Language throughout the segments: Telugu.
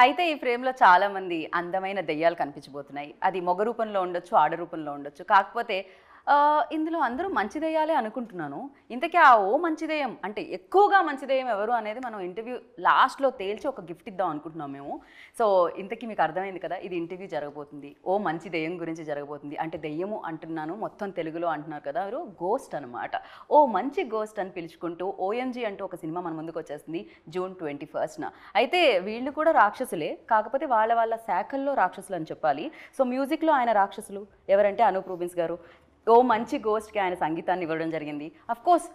అయితే ఈ ఫ్రేమ్లో చాలా మంది అందమైన దెయ్యాలు కనిపించబోతున్నాయి. అది మగ రూపంలో ఉండొచ్చు, ఆడ రూపంలో ఉండొచ్చు. కాకపోతే ఇందులో అందరూ మంచి దెయ్యాలే అనుకుంటున్నాను. ఇంతకీ ఆ ఓ మంచి దెయ్యం అంటే ఎక్కువగా మంచి దెయ్యం ఎవరు అనేది మనం ఇంటర్వ్యూ లాస్ట్లో తేల్చి ఒక గిఫ్ట్ ఇద్దాం అనుకుంటున్నాం మేము. సో ఇంతకీ మీకు అర్థమైంది కదా, ఇది ఇంటర్వ్యూ జరగబోతుంది. ఓ మంచి దెయ్యం గురించి జరగబోతుంది. అంటే దెయ్యము అంటున్నాను, మొత్తం తెలుగులో అంటున్నారు కదా, ఎవరు గోస్ట్ అనమాట. ఓ మంచి గోస్ట్ అని పిలుచుకుంటూ ఓఎంజీ అంటూ ఒక సినిమా మన ముందుకు వచ్చేస్తుంది జూన్ 21న. అయితే వీళ్ళు కూడా రాక్షసులే, కాకపోతే వాళ్ళ శాఖల్లో రాక్షసులు అని చెప్పాలి. సో మ్యూజిక్లో ఆయన రాక్షసులు ఎవరంటే అనూప్ రూబిన్స్ గారు. ఓ మంచి గోస్ట్కి ఆయన సంగీతాన్ని ఇవ్వడం జరిగింది. అఫ్కోర్స్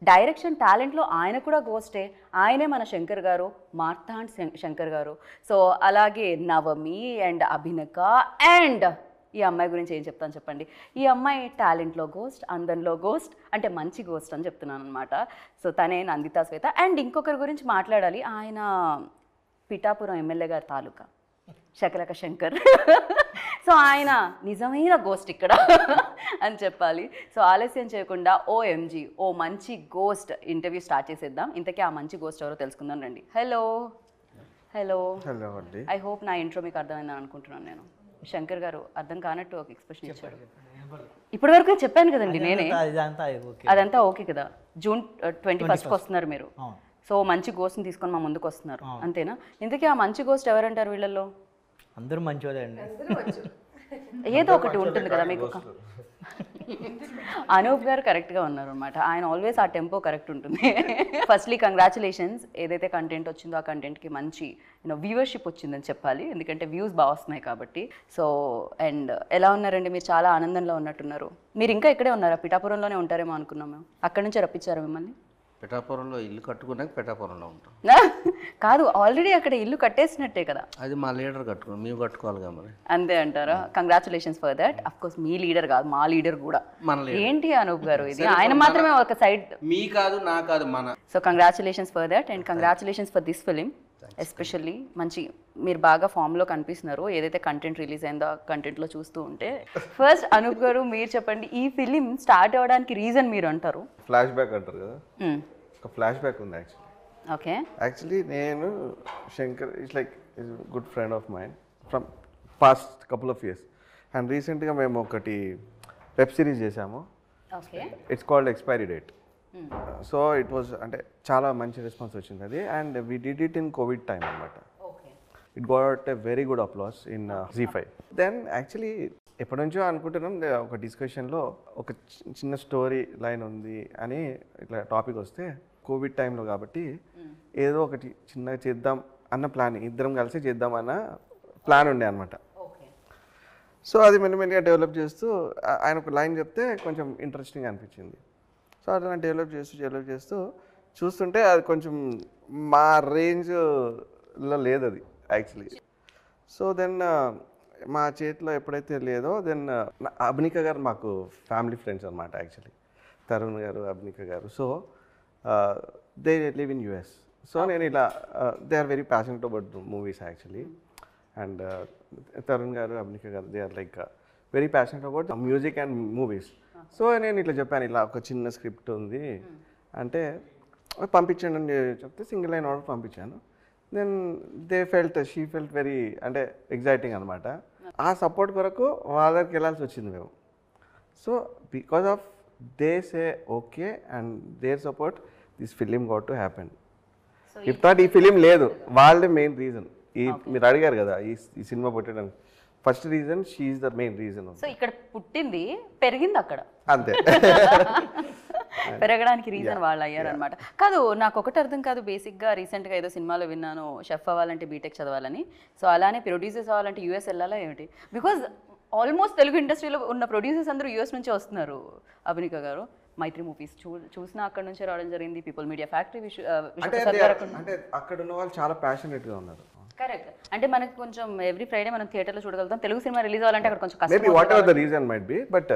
డైరెక్షన్ టాలెంట్లో ఆయన కూడా గోస్టే. ఆయనే మన శంకర్ గారు, మార్తాండ్ శంకర్ గారు. సో అలాగే నవమి అండ్ అభినక అండ్ ఈ అమ్మాయి గురించి ఏం చెప్తాను చెప్పండి. ఈ అమ్మాయి టాలెంట్లో గోస్ట్, అందంలో గోస్ట్, అంటే మంచి గోస్ట్ అని చెప్తున్నాను అనమాట. సో తనే నందితా శ్వేత. అండ్ ఇంకొకరి గురించి మాట్లాడాలి, ఆయన పిఠాపురం ఎమ్మెల్యే గారి తాలూకా శకలక శంకర్. సో ఆయన నిజమైన గోస్ట్ ఇక్కడ అని చెప్పాలి. సో ఆలస్యం చేయకుండా ఓఎంజీ ఓ మంచి గోస్ట్ ఇంటర్వ్యూ స్టార్ట్ చేసేద్దాం. ఇంతకీ ఆ మంచి గోస్ట్ ఎవరో తెలుసుకుందాం రండి. హలో హలో హలో అండి. ఐ హోప్ నా ఇంట్రో మీకు అర్థమైందని అనుకుంటున్నాను నేను. శంకర్ గారు అర్థం కానట్టు ఒక ఎక్స్ప్రెషన్ ఇచ్చాడు. ఇప్పటి వరకు చెప్పాను కదండి నేనే, అదంతా ఓకే కదా. జూన్ 21st వస్తున్నారు మీరు. సో మంచి గోస్ట్ని తీసుకొని మా ముందుకు వస్తున్నారు, అంతేనా? ఇంతకీ ఆ మంచి గోస్ట్ ఎవరంటారు వీళ్ళల్లో? అందరూ మంచివాళ్ళే అండి. ఏదో ఒకటి ఉంటుంది కదా మీకు. అనూప్ గారు కరెక్ట్గా ఉన్నారు అనమాట. ఆయన ఆల్వేస్ ఆ టెంపో కరెక్ట్ ఉంటుంది. ఫస్ట్లీ కంగ్రాచులేషన్స్, ఏదైతే కంటెంట్ వచ్చిందో ఆ కంటెంట్కి మంచి వ్యూవర్షిప్ వచ్చిందని చెప్పాలి, ఎందుకంటే వ్యూస్ బాగా వస్తున్నాయి కాబట్టి. సో అండ్ ఎలా ఉన్నారండి మీరు? చాలా ఆనందంలో ఉన్నట్టున్నారు. మీరు ఇంకా ఇక్కడే ఉన్నారా? పిఠాపురంలోనే ఉంటారేమో అనుకున్నాం మేము. అక్కడి నుంచే రప్పించారా మిమ్మల్ని? పిఠాపురంలో ఇల్లు కట్టుకున్నాక పిఠాపురంలో ఉంటాం. కాదు, ఆల్రెడీ అక్కడ ఇల్లు కట్టేసినట్టే కదా. అది మా లీడర్ కట్టుకున్నాం, మేము కట్టుకోవాలిగా మరి. అంతే అంటారా? Congratulations for that. Of course me leader కాదు, మా లీడర్ కూడా. ఏంటి అనూప్ గారు ఇది? ఆయన మాత్రమే ఒక సైడ్, మీ కాదు నా కాదు మన. So congratulations for that and congratulations for this film especially. మంచి మీరు బాగా ఫామ్లో కనిపిస్తున్నారు, ఏదైతే కంటెంట్ రిలీజ్ అయిందో ఆ కంటెంట్లో చూస్తూ ఉంటే. ఫస్ట్ అనూప్ గారు మీరు చెప్పండి, ఈ ఫిలిం స్టార్ట్ అవ్వడానికి రీజన్ మీరు అంటారు? ఫ్లాష్ బ్యాక్ అంటారు కదా, ఒక ఫ్లాష్ బ్యాక్ ఉంది యాక్చువల్లీ. ఓకే. యాక్చువల్లీ నేను Shankar it's like is good friend of mine from past couple of years. And రీసెంట్గా మేము ఒకటి వెబ్ సిరీస్ చేసాము. It's called expiry date. So it was అంటే చాలా మంచి రెస్పాన్స్ వచ్చింది అది. And we did it in Covid time అనమాట. It got a very good applause in ZEE5. Then actually ఎప్పటి నుంచో అనుకుంటున్నాం, ఒక డిస్కషన్లో ఒక చిన్న స్టోరీ లైన్ ఉంది అని ఇట్లా టాపిక్ వస్తే, కోవిడ్ టైంలో కాబట్టి ఏదో ఒకటి చిన్నగా చేద్దాం అన్న ప్లాన్, ఇద్దరం కలిసి చేద్దాం అన్న ప్లాన్ ఉండే అనమాట. సో అది మెల్లిమెల్లిగా డెవలప్ చేస్తూ ఆయన ఒక లైన్ చెప్తే కొంచెం ఇంట్రెస్టింగ్ అనిపించింది. సో అట్లా డెవలప్ చేస్తూ చూస్తుంటే అది కొంచెం మా రేంజ్లో లేదు అది యాక్చువల్లీ. సో దెన్ మా చేతిలో ఎప్పుడైతే లేదో దెన్ అభినిక గారు మాకు ఫ్యామిలీ ఫ్రెండ్స్ అనమాట actually, Tarun garu, Abhinika garu. So they live in US. So నేను ఇలా they are very passionate about movies actually. And Tarun garu, Abhinika garu they are like very passionate about music and movies. So నేను ఇట్లా చెప్పాను, ఇలా ఒక చిన్న స్క్రిప్ట్ ఉంది అంటే పంపించండి అని చెప్తే సింగిల్ లైన్ ఆర్డర్ పంపించాను. దెన్ షీ ఫెల్ట్ వెరీ అంటే ఎగ్జైటింగ్ అనమాట. ఆ సపోర్ట్ కొరకు వాళ్ళ దగ్గరికి వెళ్ళాల్సి వచ్చింది మేము. So because of they say okay and their support this film got to happen. If not ఈ ఫిలిం లేదు, వాళ్ళే మెయిన్ రీజన్. మీరు అడిగారు కదా ఈ సినిమా పుట్టడానికి, first reason she is the main reason. So ఇక్కడ పుట్టింది, పెరిగింది అక్కడ, అంతే. పెరగడానికి రీజన్ వాళ్ళు అయ్యారనమాట. కాదు, నాకు ఒకటి అర్థం కాదు. బేసిక్గా రీసెంట్గా ఏదో సినిమాలో విన్నాను, షెఫ్ అవ్వాలంటే బీటెక్ చదవాలని. సో అలానే ప్రొడ్యూసర్స్ అవ్వాలంటే US వెళ్ళాలా ఏమిటి? బికాజ్ ఆల్మోస్ట్ తెలుగు ఇండస్ట్రీలో ఉన్న ప్రొడ్యూసర్స్ అందరూ US నుంచే వస్తున్నారు. అభినిక గారు మైత్రి మూవీస్ చూసినా అక్కడ నుంచే రావడం జరిగింది. పీపుల్ మీడియా ఫ్యాక్టరీ అంటే అక్కడ ఉన్న వాళ్ళు చాలా ప్యాషనేట్గా ఉన్నారు. కరెక్ట్. అంటే మనకి కొంచెం ఎవ్రీ ఫ్రైడే మనం థియేటర్లో చూడగలుగుతాం. తెలుగు సినిమా రిలీజ్ అవ్వాలంటే అక్కడ కొంచెం కష్టం. Maybe whatever the reason might be, but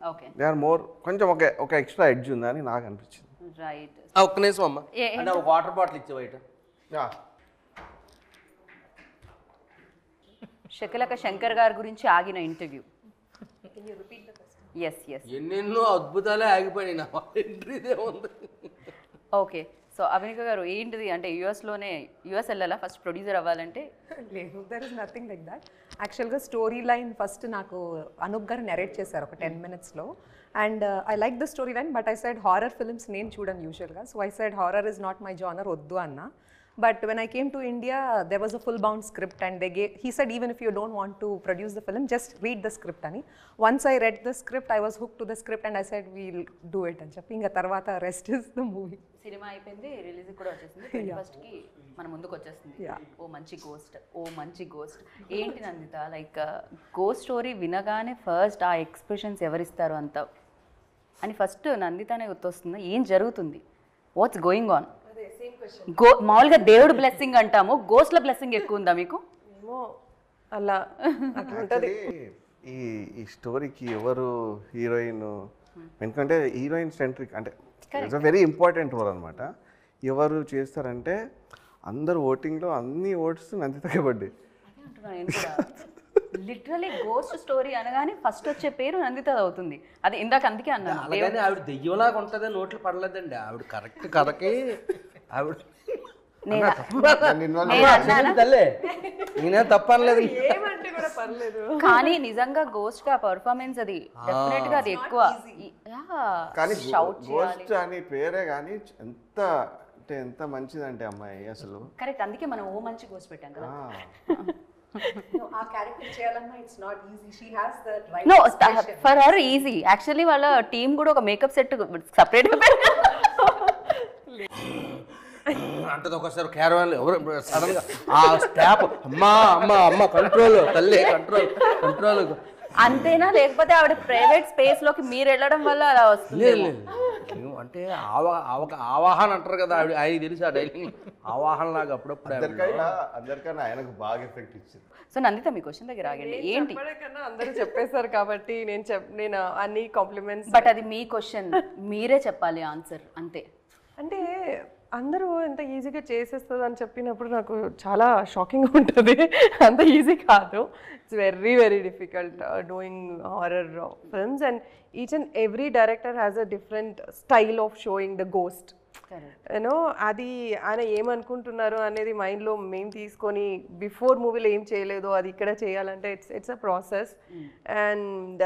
okay they are more కొంచెం ఒక ఎక్స్ట్రా ఎడ్జ్ ఉందని నాకు అనిపించింది. రైట్. ఒక్క నిమిషం అమ్మ, అంటే ఒక వాటర్ బాటిల్ ఇచ్చే బయట. శకలక శంకర్ గారి గురించి ఆగిన ఇంటర్వ్యూ. ఎస్ ఎన్నెన్నో అద్భుతాలే ఆగిపోయినాయి. నా ఎంట్రీదే ఉంది. ఓకే. సో అభినిక గారు ఏంటిది అంటే యూఎస్ వెళ్ళాలా ఫస్ట్ ప్రొడ్యూసర్ అవ్వాలంటే? లేదు, there is nothing like that. యాక్చువల్గా స్టోరీ లైన్ ఫస్ట్ నాకు అనూప్ గారు నెరేట్ చేశారు ఒక 10 minutesలో. And I like the story line, but I said horror films నేను చూడను యూజువల్గా. So I said horror is not my genre, వద్దు అన్న. But when I came to India, there was a full-bound script, and he said, even if you don't want to produce the film, just read the script ani. Once I read the script, I was hooked to the script, and I said, we'll do it అని చెప్పి ఇంకా తర్వాత rest is the movie. Cinema అయిపోయింది, రిలీజ్ కూడా వచ్చేసింది, 21st మన ముందుకు వచ్చేస్తుంది. ఓ మంచి గోస్ట్ ఏంటి నందిత, లైక్ గోస్ట్ స్టోరీ వినగానే ఫస్ట్ ఆ ఎక్స్ప్రెషన్స్ ఎవరిస్తారు అంత అని ఫస్ట్ నందితనే గుర్తొస్తుంది. ఏం జరుగుతుంది, వాట్స్ గోయింగ్ ఆన్? మామూలుగా దేవుడు బ్లెస్సింగ్ అంటాము, గోస్ట్ల బ్లెస్సింగ్ ఎక్కువ ఉందా మీకు? ఏమో అలా ఉంటుంది. ఈ స్టోరీకి ఎవరు హీరోయిన్, ఎందుకంటే హీరోయిన్ సెంట్రిక్ అంటే it's a very important role అనమాట. ఎవరు చేస్తారంటే అందరు ఓటింగ్లో అన్ని ఓట్స్ నందితకే పడ్డాయి. లిటరలీ గోస్ట్ స్టోరీ అనగానే ఫస్ట్ వచ్చే పేరు నందిత అవుతుంది. అది ఇందాక అందుకే అన్నాను. అలాగని ఆవిడ దెయ్యంలాగా ఉంటుంది, నోట్లు పడలేదండి. ఆవిడ కరెక్ట్ కథకి ఆవిడ నేనే తప్పనలేదు, ఏమంటే కూడా పర్లేదు. కానీ నిజంగా గోస్ట్ గా పర్ఫార్మెన్స్ అది డెఫినెట్ గా అది ఎక్కువ. కానీ గోస్ట్ అని పేరే కానీ ఎంత అంటే ఎంత మంచిదంటే అమ్మాయి అసలు. కరెక్ట్, అందుకే మనం ఓ మంచి గోస్ట్ పెట్టాం కదా. ఆ క్యారెక్టర్ చేయాలన్నా it's not easy. She has the right no for her easy. Actually వాళ్ళ టీం కూడా ఒక మేకప్ సెట్ సపరేట్ గా అంటే ఒకసారి క్యారవాన్ ఎవరు సడన్ గా ఆ స్టాప్ అమ్మ కంట్రోల్ తల్లి కంట్రోల్ అంతేనా, లేకపోతే ఆవిడ ప్రైవేట్ స్పేస్ లోకి మీరు వెళ్ళడం వల్ల అలా వస్తుంది? అంటే ఆవాహన అంటారు కదా, ఆయన తెలుసు ఆ డైలింగ్ ఆవాహన లాగా అప్పుడప్పుడు అందరికన్నా ఆయనకు బాగా ఎఫెక్ట్ ఇచ్చింది. సో నందిత మీ క్వశ్చన్ దగ్గర ఆగండి. ఏంటి కన్నా అందరూ చెప్పేశారు కాబట్టి నేను అన్ని కాంప్లిమెంట్స్. బట్ అది మీ క్వశ్చన్, మీరే చెప్పాలి ఆన్సర్ అంతే. అంటే అందరూ ఎంత ఈజీగా చేసేస్తుంది అని చెప్పినప్పుడు నాకు చాలా షాకింగ్గా ఉంటుంది. అంత ఈజీ కాదు, it's very very difficult doing horror films. And each and every director has a different style of showing the ghost. You know అది ఆయన ఏమనుకుంటున్నారు అనేది మైండ్లో మేము తీసుకొని బిఫోర్ మూవీలో ఏం చేయలేదో అది ఇక్కడ చేయాలంటే it's a process. And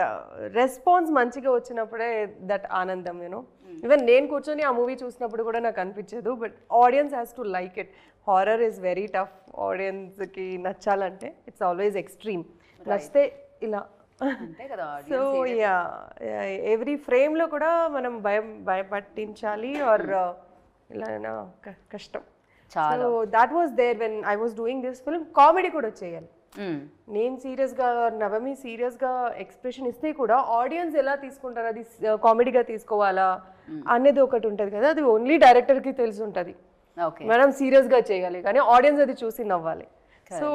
response మంచిగా వచ్చినప్పుడే దట్ ఆనందం. యూనో ఈవెన్ నేను కూర్చొని ఆ మూవీ చూసినప్పుడు కూడా నాకు అనిపించదు, but audience has to like it. Horror is very tough, ఆడియన్స్కి నచ్చాలంటే ఇట్స్ ఆల్వేస్ ఎక్స్ట్రీమ్. నచ్చితే ఇలా. సో యా, ఎవ్రీ ఫ్రేమ్లో కూడా మనం భయపట్టించాలి ఆర్ ఇలా కష్టం. So that was there when I was doing this film. Comedy కూడా చేయాలి. నేను సీరియస్గా, నవమి సీరియస్గా ఎక్స్ప్రెషన్ ఇస్తే కూడా ఆడియన్స్ ఎలా తీసుకుంటారు, అది కామెడీగా తీసుకోవాలా అనేది ఒకటి ఉంటుంది కదా, అది ఓన్లీ డైరెక్టర్కి తెలిసి ఉంటుంది. మనం సీరియస్గా చేయాలి కానీ ఆడియన్స్ అది చూసి నవ్వాలి. So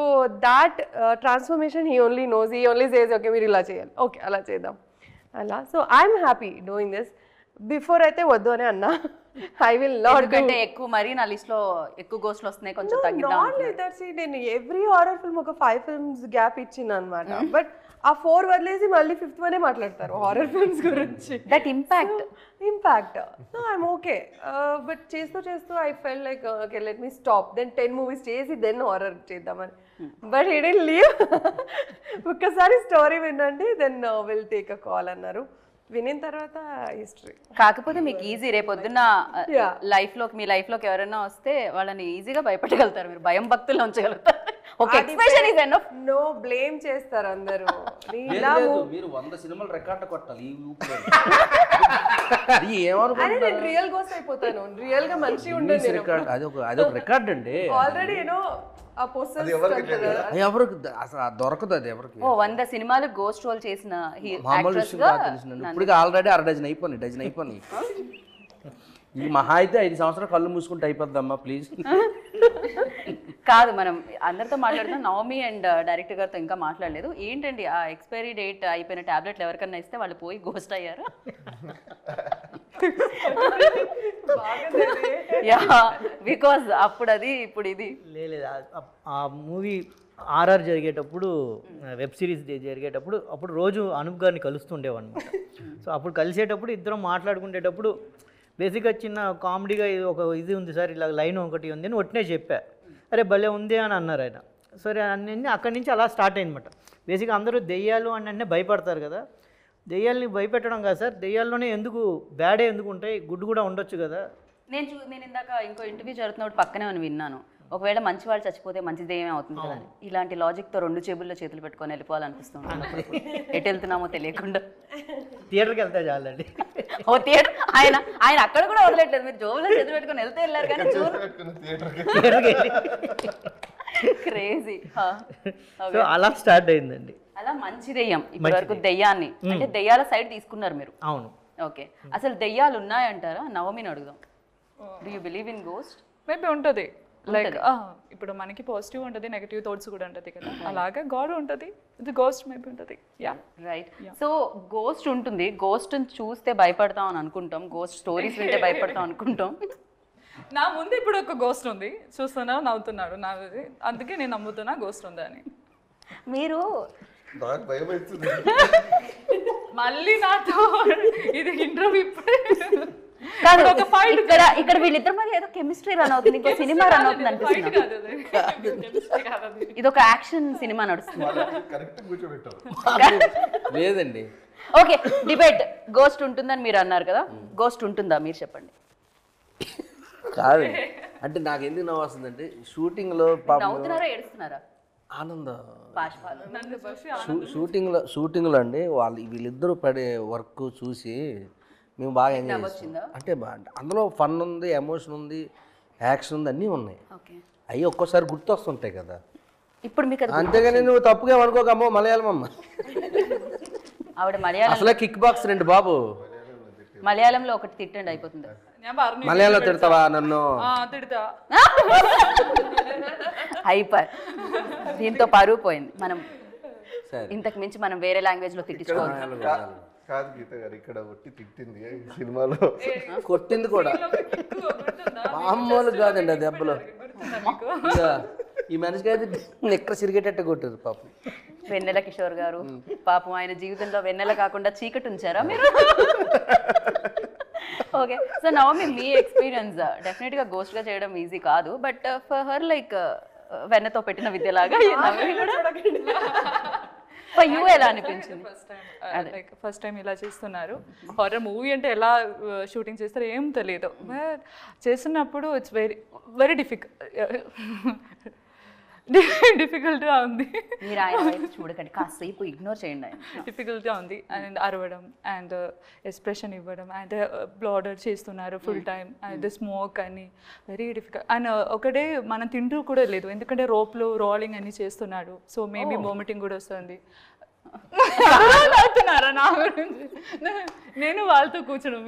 that transformation he only knows. He only says okay మీరు ఇలా చేయాలి, ఓకే అలా చేద్దాం అలా. So I'm happy doing this. Before అయితే వద్దు అని అన్నా, ఐ విల్ నాట్. అంటే ఎక్కువ మరి నా లిస్ట్ లో ఎక్కువ గోస్ట్లు వస్తున్నాయి, కొంచెం తగ్గిద్దాం. నేను ఎవ్రీ హారర్ ఫిల్మ్ ఒక 5 films గ్యాప్ ఇచ్చిన అనమాట. బట్ ఆ 4 వదిలేసి మళ్ళీ 5th వనే మాట్లాడతారు హారర్ ఫిల్మ్స్ గురించి. That impact so I'm okay. But చేస్తూ I felt like okay let me stop. Then 10 movies చేసి దెన్ హారర్ చేద్దామని. But he didn't leave. ఒక్కసారి స్టోరీ వినండి then will take a call అన్నారు. వినిన తర్వాత హిస్టరీ. కాకపోతే మీకు ఈజీ, రేపొద్దున్న లైఫ్ లోకి మీ లైఫ్ లోకి ఎవరైనా వస్తే వాళ్ళని ఈజీగా భయపెట్టగలుగుతారు, మీరు భయం భక్తుల్లో ఉంచగలుగుతారు. నో బ్లేమ్ చేస్తారు అందరూ. మీరు 100 సినిమాలు రికార్డ్ కొట్టాలి. నేను రియల్ గోస్ట్ అయిపోతాను, రియల్ గా మంచి ఉండదు. అదొక రికార్డ్ అండి. ఆల్రెడీ యూనో ఎవరికి అసలు దొరకదు అది ఎవరికి. 100 సినిమాలు గోస్ట్ రోల్ చేసిన మామూలు విషయం కాదు తెలిసిందండి. ఇప్పుడు ఆల్రెడీ 6 డజన్ అయిపోయినాయి. ఈ మహా అయితే 5 సంవత్సరాలు కళ్ళు మూసుకుంటే అయిపోద్దమ్మా ప్లీజ్. కాదు, మనం అందరితో మాట్లాడుతున్నాం. నవమి అండ్ డైరెక్టర్ గారితో ఇంకా మాట్లాడలేదు. ఏంటండి ఆ ఎక్స్పైరీ డేట్ అయిపోయిన టాబ్లెట్లు ఎవరికన్నా ఇస్తే వాళ్ళు పోయి గోస్ట్ అయ్యారు? యా, బికాజ్ అప్పుడు అది ఇప్పుడు ఇది లేదు. ఆ మూవీ ఆర్ఆర్ జరిగేటప్పుడు, వెబ్ సిరీస్ జరిగేటప్పుడు అప్పుడు రోజు అనూప్ గారిని కలుస్తుండేవన్నమాట. సో అప్పుడు కలిసేటప్పుడు ఇద్దరం మాట్లాడుకునేటప్పుడు బేసిక్గా చిన్న కామెడీగా ఇది ఉంది సార్, ఇలా లైన్ ఒకటి ఉంది అని ఒట్టినే చెప్పా. అరే భలే ఉంది అని అన్నారు ఆయన. సరే అన్నీ అక్కడి నుంచి అలా స్టార్ట్ అయిందన్నమాట. బేసిక్గా అందరూ దెయ్యాలు అని అంటే భయపడతారు కదా, దెయ్యాలని భయపెట్టడం కాదు సార్, దెయ్యాల్లోనే ఎందుకు బ్యాడే ఎందుకు ఉంటాయి, గుడ్ కూడా ఉండొచ్చు కదా. నేను ఇందాక ఇంకో ఇంటర్వ్యూ జరుగుతున్నప్పుడు పక్కనే అని విన్నాను, ఒకవేళ మంచి వాళ్ళు చచ్చిపోతే మంచి దెయ్యమే అవుతుంది కదా అని. ఇలాంటి లాజిక్తో 2 చేతుల్లో చేతులు పెట్టుకొని వెళ్ళిపోవాలనిపిస్తుంది. ఎటు వెళ్తున్నామో తెలియకుండా థియేటర్కి వెళ్తే చాలండి. ఓ థియేటర్ ఆయన అక్కడ కూడా వదలట్లేదు, మీరు జోబులో చేతులు పెట్టుకొని వెళ్తే వెళ్ళారు కానీ థియేటర్కి వెళ్ళి క్రేజీ. సో అలా స్టార్ట్ అయిందండి. అలా మంచి దెయ్యం ఇప్పటి వరకు దెయ్యాన్ని అంటే దెయ్యాల సైడ్ తీసుకున్నారు మీరు. అవును. ఓకే, అసలు దెయ్యాలు ఉన్నాయంటారా? నవమిని అడుగుదాం. Do you believe in ghost? Maybe ఉంటుంది. లైక్ ఇప్పుడు మనకి పాజిటివ్ ఉంటుంది, నెగిటివ్ థాట్స్ కూడా ఉంటుంది కదా, అలాగే గాడ్ ఉంటుంది, ఇది గోస్ట్ మేబీ ఉంటుంది. Yeah right. సో గోస్ట్ ఉంటుంది, గోస్ట్ చూస్తే భయపడతాం అని అనుకుంటాం, గోస్ట్ స్టోరీస్ వింటే భయపడతాం అనుకుంటాం. నా ముందు ఇప్పుడు ఒక గోస్ట్ ఉంది, చూస్తున్నా నవ్వుతున్నాడు నా, అందుకే నేను నమ్ముతున్నా గోస్ట్ ఉందని. మీరు మళ్ళీ నాతో ఇది ఇంటర్వ్యూ ఇప్పుడే కాదు, ఇక్కడ వీళ్ళిద్దరి మధ్య ఏదో కెమిస్ట్రీ రన్ అవుతుంది, ఇంకో సినిమా రన్ అవుతుంది అనిపిస్తుంది. ఇది ఒక యాక్షన్ సినిమా నడుస్తుంది. లేదండి. Okay, debate. గోస్ట్ ఉంటుందని మీరు అన్నారు కదా, గోస్ట్ ఉంటుందా మీరు చెప్పండి. కాదు అంటే నాకు ఎందుకు నవ్వు వస్తుందంటే షూటింగ్లో నవ్వుతున్నారా ఏడుస్తున్నారా? ఆనందం. పాష్పాలు షూటింగ్లో అండి వీళ్ళిద్దరూ పడే వర్క్ చూసి మేము బాగా ఎంజాయ్ చేస్తాం. అంటే అందులో ఫన్ ఉంది, ఎమోషన్ ఉంది, యాక్షన్ ఉంది, అన్నీ ఉన్నాయి. అవి ఒక్కోసారి గుర్తొస్తుంటాయి కదా. ఇప్పుడు మీకు అంతేగాని నువ్వు తప్పుగా అనుకోకమ్మో మలయాళం అమ్మ. ఆవిడ మలయాళం, అసలే కిక్ బాక్స్ రెండు బాబు. మలయాళంలో ఒకటి తిట్టండి అయిపోతుంది. మలయాళంలో తిడతావా నన్ను? తిడతా. హైపర్. దీంతో పరువు పోయింది. మనం ఇంతకు మించి మనం వేరే లాంగ్వేజ్ లో తిట్టించుకోవాలి. కాదు గీత గారు, ఇక్కడ ఒట్టి తిట్టింది సినిమాలో, కొట్టింది కూడా మామూలు కాదండి ఆ దెబ్బలు. ఈ మనిషికి అయితే ఎక్కడ సిరిగేటట్టు కొట్టారు పాపం. వెన్నెల కిషోర్ గారు పాపం, ఆయన జీవితంలో వెన్నెల కాకుండా చీకటి ఉంచారా మీరు? ఓకే, సో నవమి మీ ఎక్స్పీరియన్స్ డెఫినెట్గా గోస్ట్గా చేయడం ఈజీ కాదు, బట్ ఫర్ హర్ లైక్ వెన్నతో పెట్టిన విద్యలాగా ఫర్ యూ ఎలా అనిపించింది? ఫస్ట్ టైం ఇలా చేస్తున్నారు. హారర్ మూవీ అంటే ఎలా షూటింగ్ చేస్తారో ఏం తెలియదు, బట్ చేస్తున్నప్పుడు ఇట్స్ వెరీ డిఫికల్ట్గా ఉంది. మీరు ఆయన వైపు చూడకండి, కాసేపు ఇగ్నోర్ చేయండి. డిఫికల్ట్గా ఉంది అండ్ అరవడం అండ్ ఎక్స్ప్రెషన్ ఇవ్వడం అండ్ బ్లాడర్ చేస్తున్నారు ఫుల్ టైం అండ్ స్మోక్ అని వెరీ డిఫికల్ట్. అండ్ ఒకటే మనం తింటూ కూడా లేదు, ఎందుకంటే రోప్లో రోలింగ్ అని చేస్తున్నాడు, సో మేబీ వామిటింగ్ కూడా వస్తుంది. అవుతున్నారా నా గురించి? నేను వాళ్ళతో కూర్చున్నాను.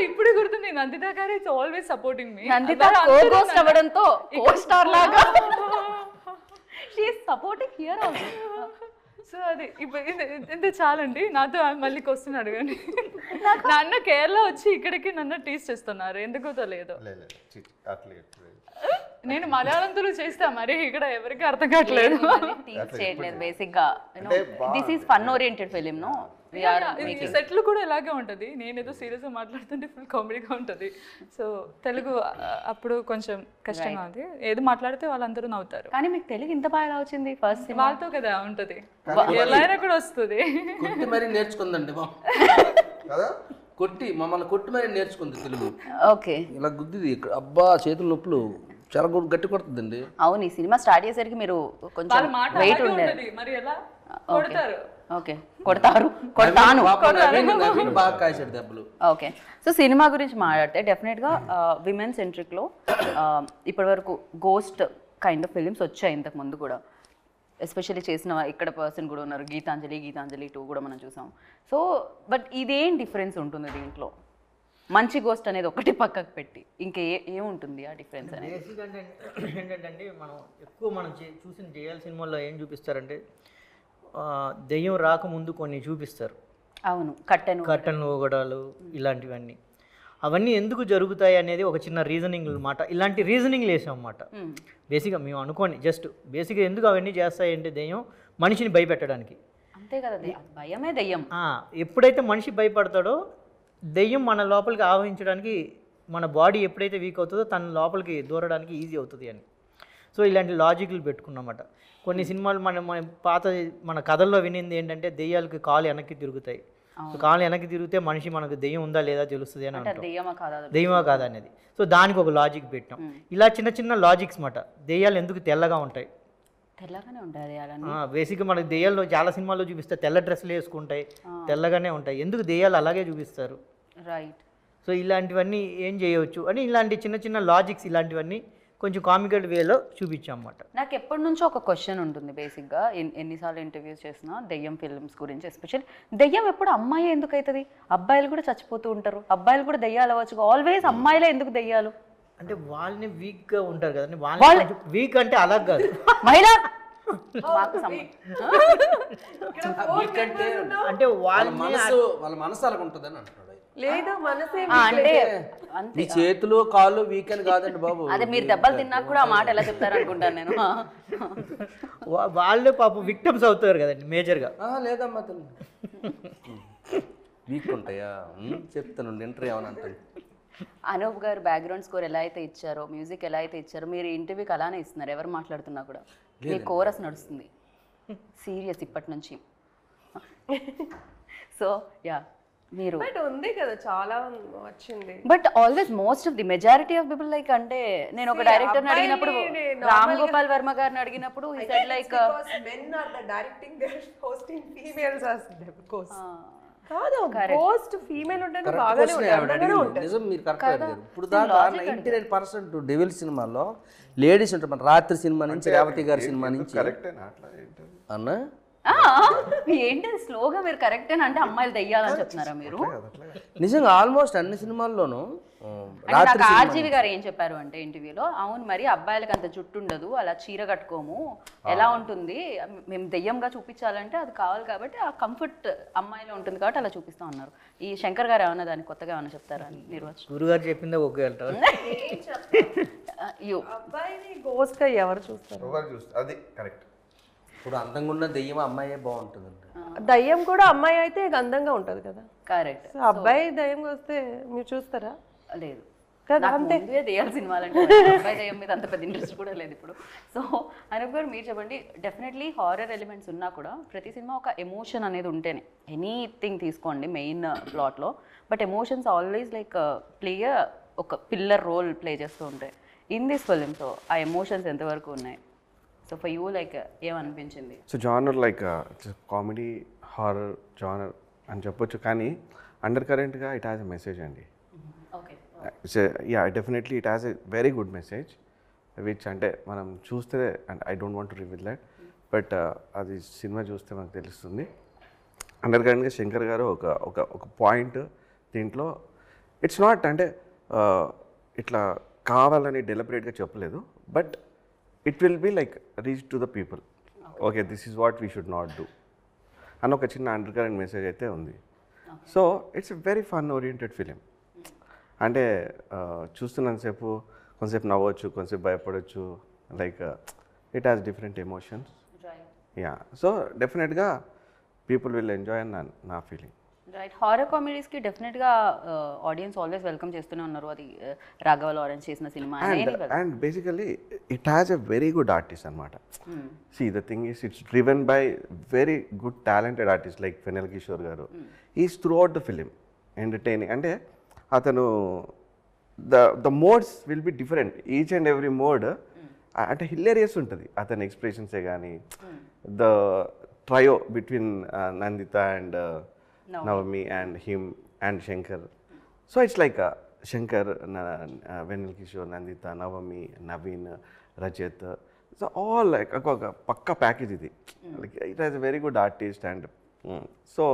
ఇప్పుడు గుర్తుంది, నందిత గారు ఇట్స్ ఆల్వేస్ సపోర్టింగ్ మీ. నందిత కో-గోస్ట్ అవ్వడంతో కో-స్టార్ లాగా she is supporting here also. So అది ఇంత చాలండి, నాతో మళ్ళీ వస్తున్నాడు కానీ నన్ను కేరళ వచ్చి ఇక్కడికి నన్ను టీస్ చేస్తున్నారు, ఎందుకో తెలియదు. నేను మలయాళంతో చేస్తా, మరి ఇక్కడ ఎవరికి అర్థం కావట్లేదు. చేయట్లేదు బేసిక్ గా. This is fun oriented film నో. సెట్లు కూడా ఇలాగే ఉంటుంది, నేను ఏదో సీరియస్గా మాట్లాడుతుంటే ఫుల్ కామెడీగా ఉంటుంది. సో తెలుగు అప్పుడు కొంచెం కష్టంగా ఉంది, ఏది మాట్లాడితే వాళ్ళందరూ నవ్వుతారు. కానీ మీకు తెలుగు ఇంత బాగా వచ్చింది ఫస్ట్ వాళ్ళతో కదా ఉంటుంది, ఎలా అయినా కూడా వస్తుంది. కొట్టి మరీ నేర్చుకుందండి కొట్టి మమ్మల్ని కొట్టి మరీ నేర్చుకుంది తెలుగు. ఓకే, ఇలా గుద్దిది అబ్బా చేతుల నొప్పులు చాలా గట్టి కొడుతుందండి. అవును, ఈ సినిమా స్టార్ట్ చేసేసరికి మీరు కొంచెం వెయిట్ ఉండేది. మరి ఎలా కొడతారు? ఓకే, కొడతాను. బాగా కాసాడు దెబ్బలు. ఓకే, సో సినిమా గురించి మాట్లాడితే డెఫినెట్గా విమెన్ సెంట్రిక్లో ఇప్పటివరకు గోస్ట్ కైండ్ ఆఫ్ ఫిలిమ్స్ వచ్చాయి ఇంతకు ముందు కూడా. ఎస్పెషల్లీ చేసిన ఇక్కడ పర్సన్ కూడా ఉన్నారు, గీతాంజలి 2 కూడా మనం చూసాం. సో బట్ ఇదేం డిఫరెన్స్ ఉంటుంది దీంట్లో? మంచి గోస్ట్ అనేది ఒకటి పక్కకు పెట్టి ఇంకా ఏముంటుంది ఆ డిఫరెన్స్ అనేది? ఏంటంటే మనం చూసిన దెయ్యాల సినిమాల్లో ఏం చూపిస్తారంటే దెయ్యం రాకముందు కొన్ని చూపిస్తారు. అవును, కట్టెను ఊగడాలు ఇలాంటివన్నీ. అవన్నీ ఎందుకు జరుగుతాయి అనేది ఒక చిన్న రీజనింగ్ అన్నమాట. ఇలాంటి రీజనింగ్ వేసాం అన్నమాట. బేసిక్గా మేము అనుకోండి, జస్ట్ బేసిక్గా ఎందుకు అవన్నీ చేస్తాయంటే దెయ్యం మనిషిని భయపెట్టడానికి. అంతే కదా, భయమే దెయ్యం. ఎప్పుడైతే మనిషి భయపడతాడో దెయ్యం మన లోపలికి ఆవహించడానికి మన బాడీ ఎప్పుడైతే వీక్ అవుతుందో తన లోపలికి దూరడానికి ఈజీ అవుతుంది అని. సో ఇలాంటి లాజిక్లు పెట్టుకున్నమాట. కొన్ని సినిమాలు మన పాత మన కథల్లో వినింది ఏంటంటే దెయ్యాలకి కాలు వెనక్కి తిరుగుతాయి. సో కాలు వెనక్కి తిరిగితే మనిషి మనకు దెయ్యం ఉందా లేదా తెలుస్తుంది అని అంటాం, దెయ్యమా కాదా అనేది. సో దానికి ఒక లాజిక్ పెట్టాం. ఇలా చిన్న చిన్న లాజిక్స్ మాట. దెయ్యాలు ఎందుకు తెల్లగా ఉంటాయి? తెల్లగానే ఉంటాయి బేసిక్గా మనకి దెయ్యాల్లో చాలా సినిమాల్లో చూపిస్తే తెల్ల డ్రెస్సులు వేసుకుంటాయి, తెల్లగానే ఉంటాయి. ఎందుకు దెయ్యాలు అలాగే చూపిస్తారు? రైట్. సో ఇలాంటివన్నీ ఏం చేయవచ్చు అని ఇలాంటి చిన్న చిన్న లాజిక్స్ ఇలాంటివన్నీ కొంచెం కామికల్ వేలో చూపించాం అన్నమాట. నాకు ఎప్పటి నుంచో ఒక క్వశ్చన్ ఉంటుంది బేసిక్గా, ఎన్నిసార్లు ఇంటర్వ్యూస్ చేసినా దెయ్యం ఫిల్మ్స్ గురించి. ఎస్పెషల్లీ దెయ్యం ఎప్పుడు అమ్మాయి ఎందుకు అవుతుంది? అబ్బాయిలు కూడా చచ్చిపోతూ ఉంటారు, అబ్బాయిలు కూడా దెయ్యాలు అవ్వచ్చు. ఆల్వేస్ అమ్మాయిలే ఎందుకు దెయ్యాలు? అంటే వాళ్ళని వీక్గా ఉంటారు కదండి. వాళ్ళని వీక్ అంటే అలా కాదు, మహిళ అంటే వాళ్ళ మనసు అలాగ ఉంటుందని అంటున్నాడు. లేదా మనసే అంటే మీ చేతులు కాళ్ళు వీక్ అని కాదండి బాబు. అదే మీరు దెబ్బలు తిన్నా కూడా ఆ మాట ఎలా చెప్తారు అనుకుంటాను నేను. వాళ్ళే పాపం విక్టిమ్స్ అవుతారు కదండి మేజర్గా. లేదమ్మా వీక్ ఉంటాయా చెప్తాను ఇంటర్వ్యూ ఏమని అంటాను. అనూప్ గారు బ్యాక్గ్రౌండ్ స్కోర్ ఎలా అయితే ఇచ్చారో, మ్యూజిక్ ఎలా అయితే ఇచ్చారో, మీరు ఇంటర్వ్యూకి అలానే ఇస్తున్నారు. ఎవరు మాట్లాడుతున్నా కూడా మీ కోరస్ నడుస్తుంది సీరియస్ ఇప్పటి నుంచి. సో యా మీరు బట్ ఉంది కదా చాలా వచ్చింది. But always most of the majority of people like అంటే నేను ఒక డైరెక్టర్ని అడిగినప్పుడు, రామ్ గోపాల్ వర్మ గారిని అడిగినప్పుడు he said like men are the directing, they're hosting, females are కాదు పోస్ట్ ఫీమేల్ ఉంటేనే బాగానే ఉంటుంది. నిజం, మీరు కరెక్ట్ అడిగారు. ఇప్పుడు దాకా 99% డెవిల్ సినిమాలో లేడీస్ ఉంటారు. మన రాత్రి సినిమా నుంచి, రేవతి గారి సినిమా నుంచి అన్న ఏంటి స్లోగా మీరు కరెక్ట్ అంటే అమ్మాయిలు దెయ్యాలని చెప్తున్నారా మీరు? నిజంగా ఆల్మోస్ట్ అన్ని సినిమాల్లోనూ. నాకు ఆర్జీవి గారు ఏం చెప్పారు అంటే ఇంటర్వ్యూలో, అవును మరి అబ్బాయిలకి అంత జుట్టు ఉండదు, అలా చీర కట్టుకోము, ఎలా ఉంటుంది, మేము దెయ్యంగా చూపించాలంటే అది కావాలి కాబట్టి ఆ కంఫర్ట్ అమ్మాయిలో ఉంటుంది కాబట్టి అలా చూపిస్తాం అన్నారు. ఈ శంకర్ గారు ఏమన్నా దానికి కొత్తగా ఏమన్నా చెప్తారా అని మీరు వచ్చి? గురుగారు చెప్పిందే ఒకే వెళ్తారు. అబ్బాయిని గోస్ట్ గా ఎవరు చూస్తారు? అది కరెక్ట్. ఇప్పుడు అందంగా ఉన్న దెయ్యం అమ్మాయే బాగుంటుందండి. దయ్యం కూడా అమ్మాయి అయితే అందంగా ఉంటది కదా. కరెక్ట్. అబ్బాయి దయ్యంగా వస్తే మీరు చూస్తారా? లేదు కదా, అంతే. దెయ్యాల సినిమాలంటే అబ్బాయి దెయ్యం మీద అంత పెద్ద ఇంట్రెస్ట్ కూడా లేదు ఇప్పుడు. సో అనూప్ గారు మీరు చెప్పండి, డెఫినెట్లీ హారర్ ఎలిమెంట్స్ ఉన్నా కూడా ప్రతి సినిమా ఒక ఎమోషన్ అనేది ఉంటేనే, ఎనీథింగ్ తీసుకోండి మెయిన్ ప్లాట్లో, but emotions always like play ఒక పిల్లర్ రోల్ ప్లే చేస్తూ ఉంటాయి. ఇన్ దిస్ ఫిల్మ్ సో ఆ ఎమోషన్స్ ఎంతవరకు ఉన్నాయి? సో ఫర్ యూ లైక్ ఏమనిపించింది? So genre like comedy horror genre అని చెప్పొచ్చు, కానీ అండర్ కరెంట్గా ఇట్ హ్యాస్ ఎ మెసేజ్ అండి. Yeah definitely it has a very good message which అంటే మనం చూస్తే, and I don't want to reveal that, but అది సినిమా చూస్తే మనకు తెలుస్తుంది. అండర్ కరెంట్గా శంకర్ గారు ఒక పాయింట్ దీంట్లో, ఇట్స్ నాట్ అంటే ఇట్లా కావాలని డెలిబరేట్గా చెప్పలేదు, but it will be like reach to the people. Okay, this is what we should not do అని ఒక చిన్న అండర్ కరెంట్ మెసేజ్ అయితే ఉంది. So it's a very fun oriented film. అంటే చూస్తున్నంతసేపు కొంతసేపు నవ్వచ్చు, కొంతసేపు భయపడవచ్చు, like it has different emotions. Yeah, so డెఫినెట్గా పీపుల్ విల్ ఎంజాయ్ అని నా ఫీలింగ్. రైట్. హారర్ కామెడీస్కి డెఫినెట్గా ఆడియన్స్ ఆల్వేస్ వెల్కమ్ చేస్తూనే ఉన్నారు. అది రాఘవ లారెన్స్ చేసిన cinema. And basically it has a very good artist అనమాట. See, the thing is, it's driven by very good talented artists like Fennel Kishore garu. He's throughout the film entertaining. And atanu the modes will be different. Each and every mode అంటే hilarious ఉంటుంది. అతని ఎక్స్ప్రెషన్స్ ఏ కానీ, the trio between Nandita and Navami and him and Shankar. So it's like Shankar, Fennel Kishore, Nandita, Navami, Naveen, Rajat. So all like a pakka package idi. Like it has a very good artist and so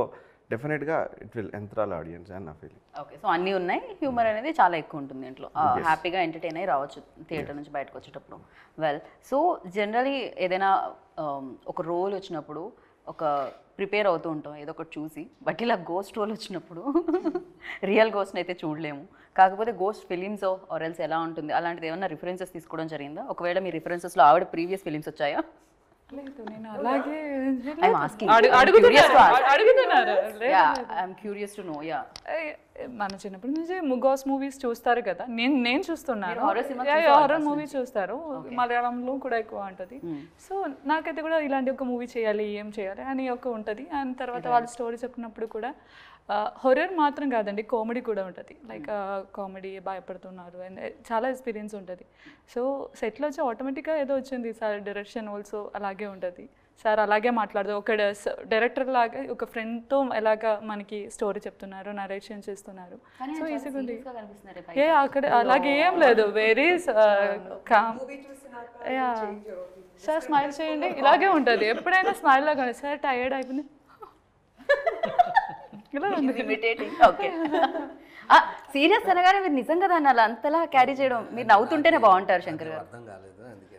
definitely it will enthrall audience and na feeling. Okay, so అన్నీ ఉన్నాయి. హ్యూమర్ అనేది చాలా ఎక్కువ ఉంటుంది దీంట్లో. హ్యాపీగా ఎంటర్టైన్ అయ్యి రావచ్చు థియేటర్ నుంచి బయటకు వచ్చేటప్పుడు. వెల్, సో జనరలీ ఏదైనా ఒక రోల్ వచ్చినప్పుడు ఒక ప్రిపేర్ అవుతూ ఉంటాం ఏదో ఒకటి చూసి, బట్ ఇలా గోస్ట్ రోల్ వచ్చినప్పుడు రియల్ గోస్ట్ని అయితే చూడలేము. కాకపోతే గోస్ట్ ఫిలిమ్స్ ఆర్ ఎల్స్ ఎలా ఉంటుంది అలాంటిది ఏమన్నా రిఫరెన్సెస్ తీసుకోవడం జరిగిందా? ఒకవేళ మీ రిఫరెన్సెస్లో ఆవిడ ప్రీవియస్ ఫిలిమ్స్ వచ్చాయా? లేదు, నేను అలాగే I'm asking. అడుగుతున్నారు. Yeah, I'm curious to know. Yeah. మన చిన్నప్పటి నుంచి ముగాస్ మూవీస్ చూస్తారు కదా, నేను చూస్తున్నాను, horror cinema హారర్ మూవీ చూస్తారు, మలయాళంలో కూడా ఎక్కువ ఉంటుంది. సో నాకైతే కూడా ఇలాంటి ఒక మూవీ చేయాలి, ఏం చేయాలి అని ఒక ఉంటుంది. అండ్ తర్వాత వాళ్ళు స్టోరీ చెప్పినప్పుడు కూడా హొరర్ మాత్రం కాదండి, కామెడీ కూడా ఉంటుంది. లైక్ కామెడీ భయపడుతున్నారు అండ్ చాలా ఎక్స్పీరియన్స్ ఉంటుంది. సో సెట్లో వచ్చి ఆటోమేటిక్గా ఏదో వచ్చింది సార్, డైరెక్షన్ ఆల్సో అలాగే ఉంటుంది సార్, అలాగే మాట్లాడదు ఒక డైరెక్టర్ లాగా ఒక ఫ్రెండ్తో ఎలాగా మనకి స్టోరీ చెప్తున్నారు, నరేషన్ చేస్తున్నారు. సో ఈజీగా ఉంది. అక్కడ అలాగే ఏం లేదు, వెరీ కామ్. సార్ స్మైల్ చేయండి, ఇలాగే ఉంటుంది ఎప్పుడైనా స్మైల్ లాగా. సార్ టైర్డ్ అయిపోయింది ఇలా ఓకే. సీరియస్ అనగానే మీరు నిజంగా దాన్ని అలా అంతలా క్యారీ చేయడం, మీరు నవ్వుతుంటేనే బాగుంటారు శంకర్ గారు. అర్థం కాలేదు అందుకే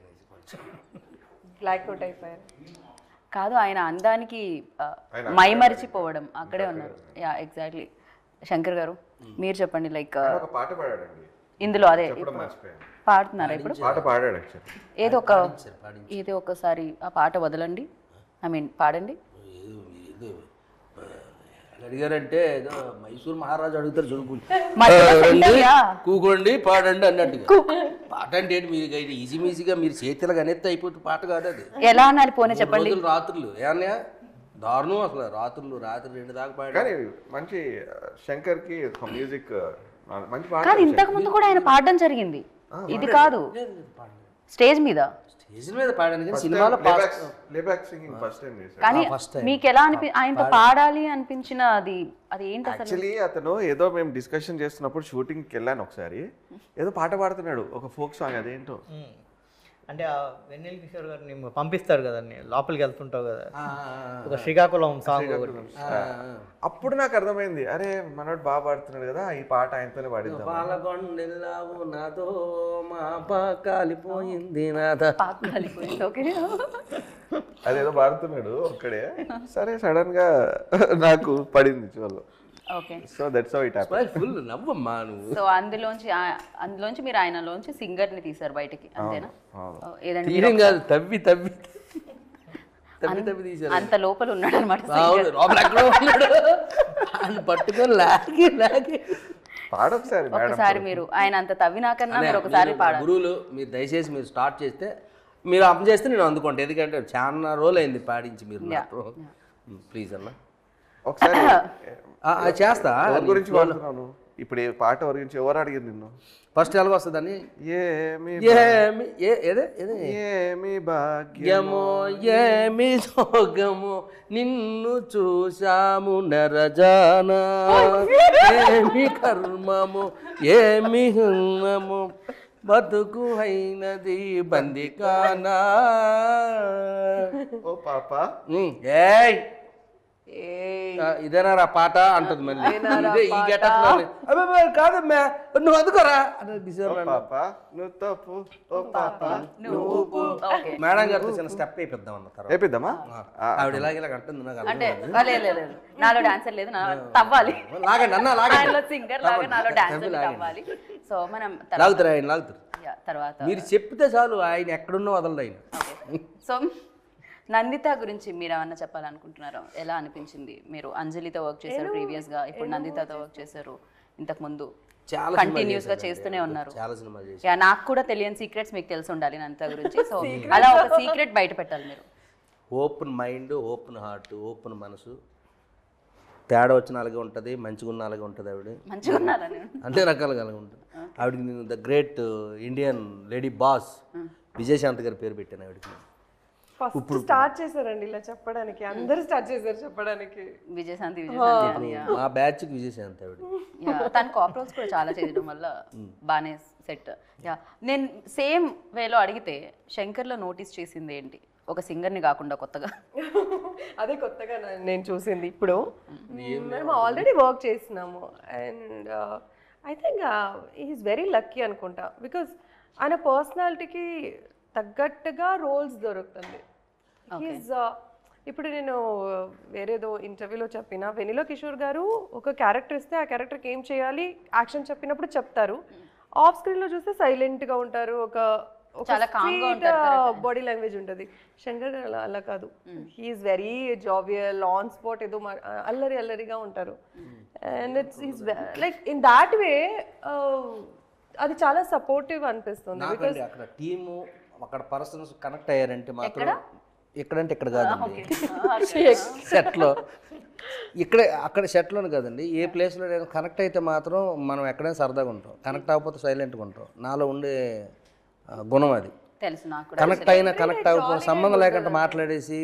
బ్లాక్ అవుట్ అయిపోయారు. కాదు, ఆయన అందానికి మైమరిచిపోవడం అక్కడే ఉన్నారు. Yeah exactly. శంకర్ గారు మీరు చెప్పండి, లైక్ ఒక పాట పాడాడండి ఇందులో అదే చెప్పడం మర్చిపోయాను. పాడుతున్నారా ఇప్పుడు? పాట పాడాడు యాక్చువల్లీ. ఏదో ఒకసారి ఆ పాట వదలండి, ఐ మీన్ పాడండి. అడిగారంటే ఏదో మైసూర్ మహారాజు అడుగుతారు చదువుకుంటే కూకోండి పాడండి అన్నట్టుగా. పాట అంటే ఏంటి, మీరు ఈజీగా మీరు చేతిలో కనెత్తి అయిపోతే పాట కాదు అది. ఎలా అన్నారు పోనీ చెప్పండి. రోజులు రాత్రులు ఏమన్నా దారుణం అసలు, రాత్రి 2 దాకా పాడారు. కానీ మంచి శంకర్కి మ్యూజిక్ మంచి పాట. కాదు, ఇంతకు ముందు కూడా ఆయన పాడడం జరిగింది, ఇది కాదు స్టేజ్ మీద. స్టేజ్ మీద పాడాను కానీ సినిమాలో ప్లేబ్యాక్ సింగింగ్ ఫస్ట్ టైం చేశాడు. కానీ మీకు ఎలా ఆయనతో పాడాలి అనిపించిన అది ఏంటి అసలు? యాక్చువల్లీ అతను ఏదో మేము డిస్కషన్ చేస్తున్నప్పుడు షూటింగ్కి వెళ్ళాను ఒకసారి, ఏదో పాట పాడుతున్నాడు ఒక ఫోక్ సాంగ్, అదేంటో అంటే ఆ వెన్నెల కిషోర్ గారు నేను పంపిస్తారు కదా, లోపలికి వెళ్తుంటావు కదా, ఒక శ్రీకాకుళం సాంగ్ ఒకటి. అప్పుడు నాకు అర్థమైంది, అరే మనోడు బాగా పాడుతున్నాడు కదా, ఈ పాట ఆయనతోనే పాడిద్దాం. పాలగొండెల్లావు నాతో మా కాలిపోయింది నాదా. అదేదో పాడుతున్నాడు ఒక్కడే, సరే సడన్ గా నాకు పడింది చెవుల్లో. Okay, so that's how it happened. Full నవ్వమ్మా నువ్వు. సో అందులోంచి మీరు ఆయనలోంచి సింగర్ ని తీశారు బయటికి, అంతేనా? ఏదండి తీయడం కాదు, తవ్వి తీశారు. అంత లోపల ఉన్నాడు అనమాట. పట్టుకొని లాగి ఒకసారి మీరు ఆయన అంత తవ్వినాకన్నా మీరు ఒకసారి పాడాలి. గురువులు మీరు దయచేసి మీరు స్టార్ట్ చేస్తే, మీరు అప్ చేస్తే నేను అందుకోండి, ఎందుకంటే చాలా రోజులు అయింది పాడించి మీరు. ప్లీజ్ అన్న ఒకసారి చేస్తా. ఎవరి గురించి పాడుతున్నాను ఇప్పుడు, ఈ పాట ఎవరి గురించి ఎవరు అడిగారు నిన్ను? ఫస్ట్ ఎలాగ వస్తుందని, ఏమి భాగ్యమో ఏమి సోగమో నిన్ను చూశాము నరజానా, ఏమి కర్మము ఏమి హున్నము బతుకు అయినది బందికానా. ఓ పాప ఏయ్ ఇదేనా పాట అంటది మళ్ళీ, ఈ గెటప్ కాదమ్మా నువ్వు అందుకోరా మేడం గారితో చిన్న స్టెప్ అయిపోద్దాం అన్న తర్వాత అయిపోద్దామా? ఆవిడ ఇలాగ అంటుంది, అంటే నాలో డాన్సర్ లేదు, తవ్వాలి సింగర్ లాగా నాలో డాన్సర్ తవ్వాలి. సో మనం లాగుతారు ఆయన లాగుతారు తర్వాత మీరు చెప్తే చాలు, ఆయన ఎక్కడున్నా వదలడు ఆయన. సో నందిత గురించి మీరు ఏమన్నా చెప్పాలనుకుంటున్నారా? ఎలా అనిపించింది? మీరు అంజలితో వర్క్ చేశారు ప్రీవియస్ గా, ఇప్పుడు నందితతో వర్క్ చేశారు, ఇంతకు ముందు చాలా కంటిన్యూస్ గా చేస్తూనే ఉన్నారు. చాలా సినిమాలు చేశారు. నాకు కూడా తెలియని సీక్రెట్స్ మీకు తెలిసి ఉండాలి నందిత గురించి. సో అలా ఒక సీక్రెట్ బయట పెట్టాలి మీరు. Open mind, open heart, open మనసు. తేడా వచ్చిన అలాగే ఉంటుంది, మంచిగా ఉన్న అలాగే ఉంటుంది. ఆవిడ మంచిగా ఉన్నారని అంటే రకాలుగా ఉంటుంది ఆవిడకి. నేను the great Indian lady boss Vijayashanti గారి పేరు పెట్టాను ఆవిడకి. ఫస్ట్ స్టార్ట్ చేశారండి ఇలా చెప్పడానికి, అందరూ స్టార్ట్ చేశారు చెప్పడానికి. విజయశాంతి మా బ్యాచ్కి విజయశాంతి ఆవిడ. తన కాపరోల్స్ కూడా చాలా చేయడం వల్ల బాగానే సెట్. నేను సేమ్ వేలో అడిగితే శంకర్లో నోటీస్ చేసింది ఏంటి, ఒక సింగర్ని కాకుండా కొత్తగా? అదే కొత్తగా నేను చూసింది. ఇప్పుడు మేము ఆల్రెడీ వర్క్ చేసినాము and I think is very lucky అనుకుంటా, బికాస్ ఆయన పర్సనాలిటీకి తగ్గట్టుగా రోల్స్ దొరుకుతుంది. ఇప్పుడు నేను వేరేదో ఇంటర్వ్యూలో చెప్పిన, వెన్నెల కిషోర్ గారు ఒక క్యారెక్టర్ ఇస్తే ఆ క్యారెక్టర్కి ఏం చేయాలి యాక్షన్ చెప్పినప్పుడు చెప్తారు, ఆఫ్ స్క్రీన్లో చూస్తే సైలెంట్గా ఉంటారు, ఒక చాలా calm గా ఉంటారు, correct. బాడీ లాంగ్వేజ్ ఉంటుంది. శంకర్ అలా కాదు, he is very jovial, on spot ఏదో అల్లరి అల్లరిగా ఉంటారు. And it's like in that way అది చాలా సపోర్టివ్ అనిపిస్తుంది. నాకండి అక్కడ టీము అక్కడ పర్సన్స్ కనెక్ట్ అయ్యారంటే మాత్రం ఎక్కడంటే ఇక్కడ కాదండి, సెట్లో ఇక్కడే అక్కడ సెట్లోనే కాదండి, ఏ ప్లేస్లో కనెక్ట్ అయితే మాత్రం మనం ఎక్కడైనా సరదాగా ఉంటాం, కనెక్ట్ అవ్వకపోతే సైలెంట్గా ఉంటాం. నాలో ఉండే గుణం అది. తెలుసు నాకు కనెక్ట్ అవ్వకపోతే సంబంధం లేకుండా మాట్లాడేసి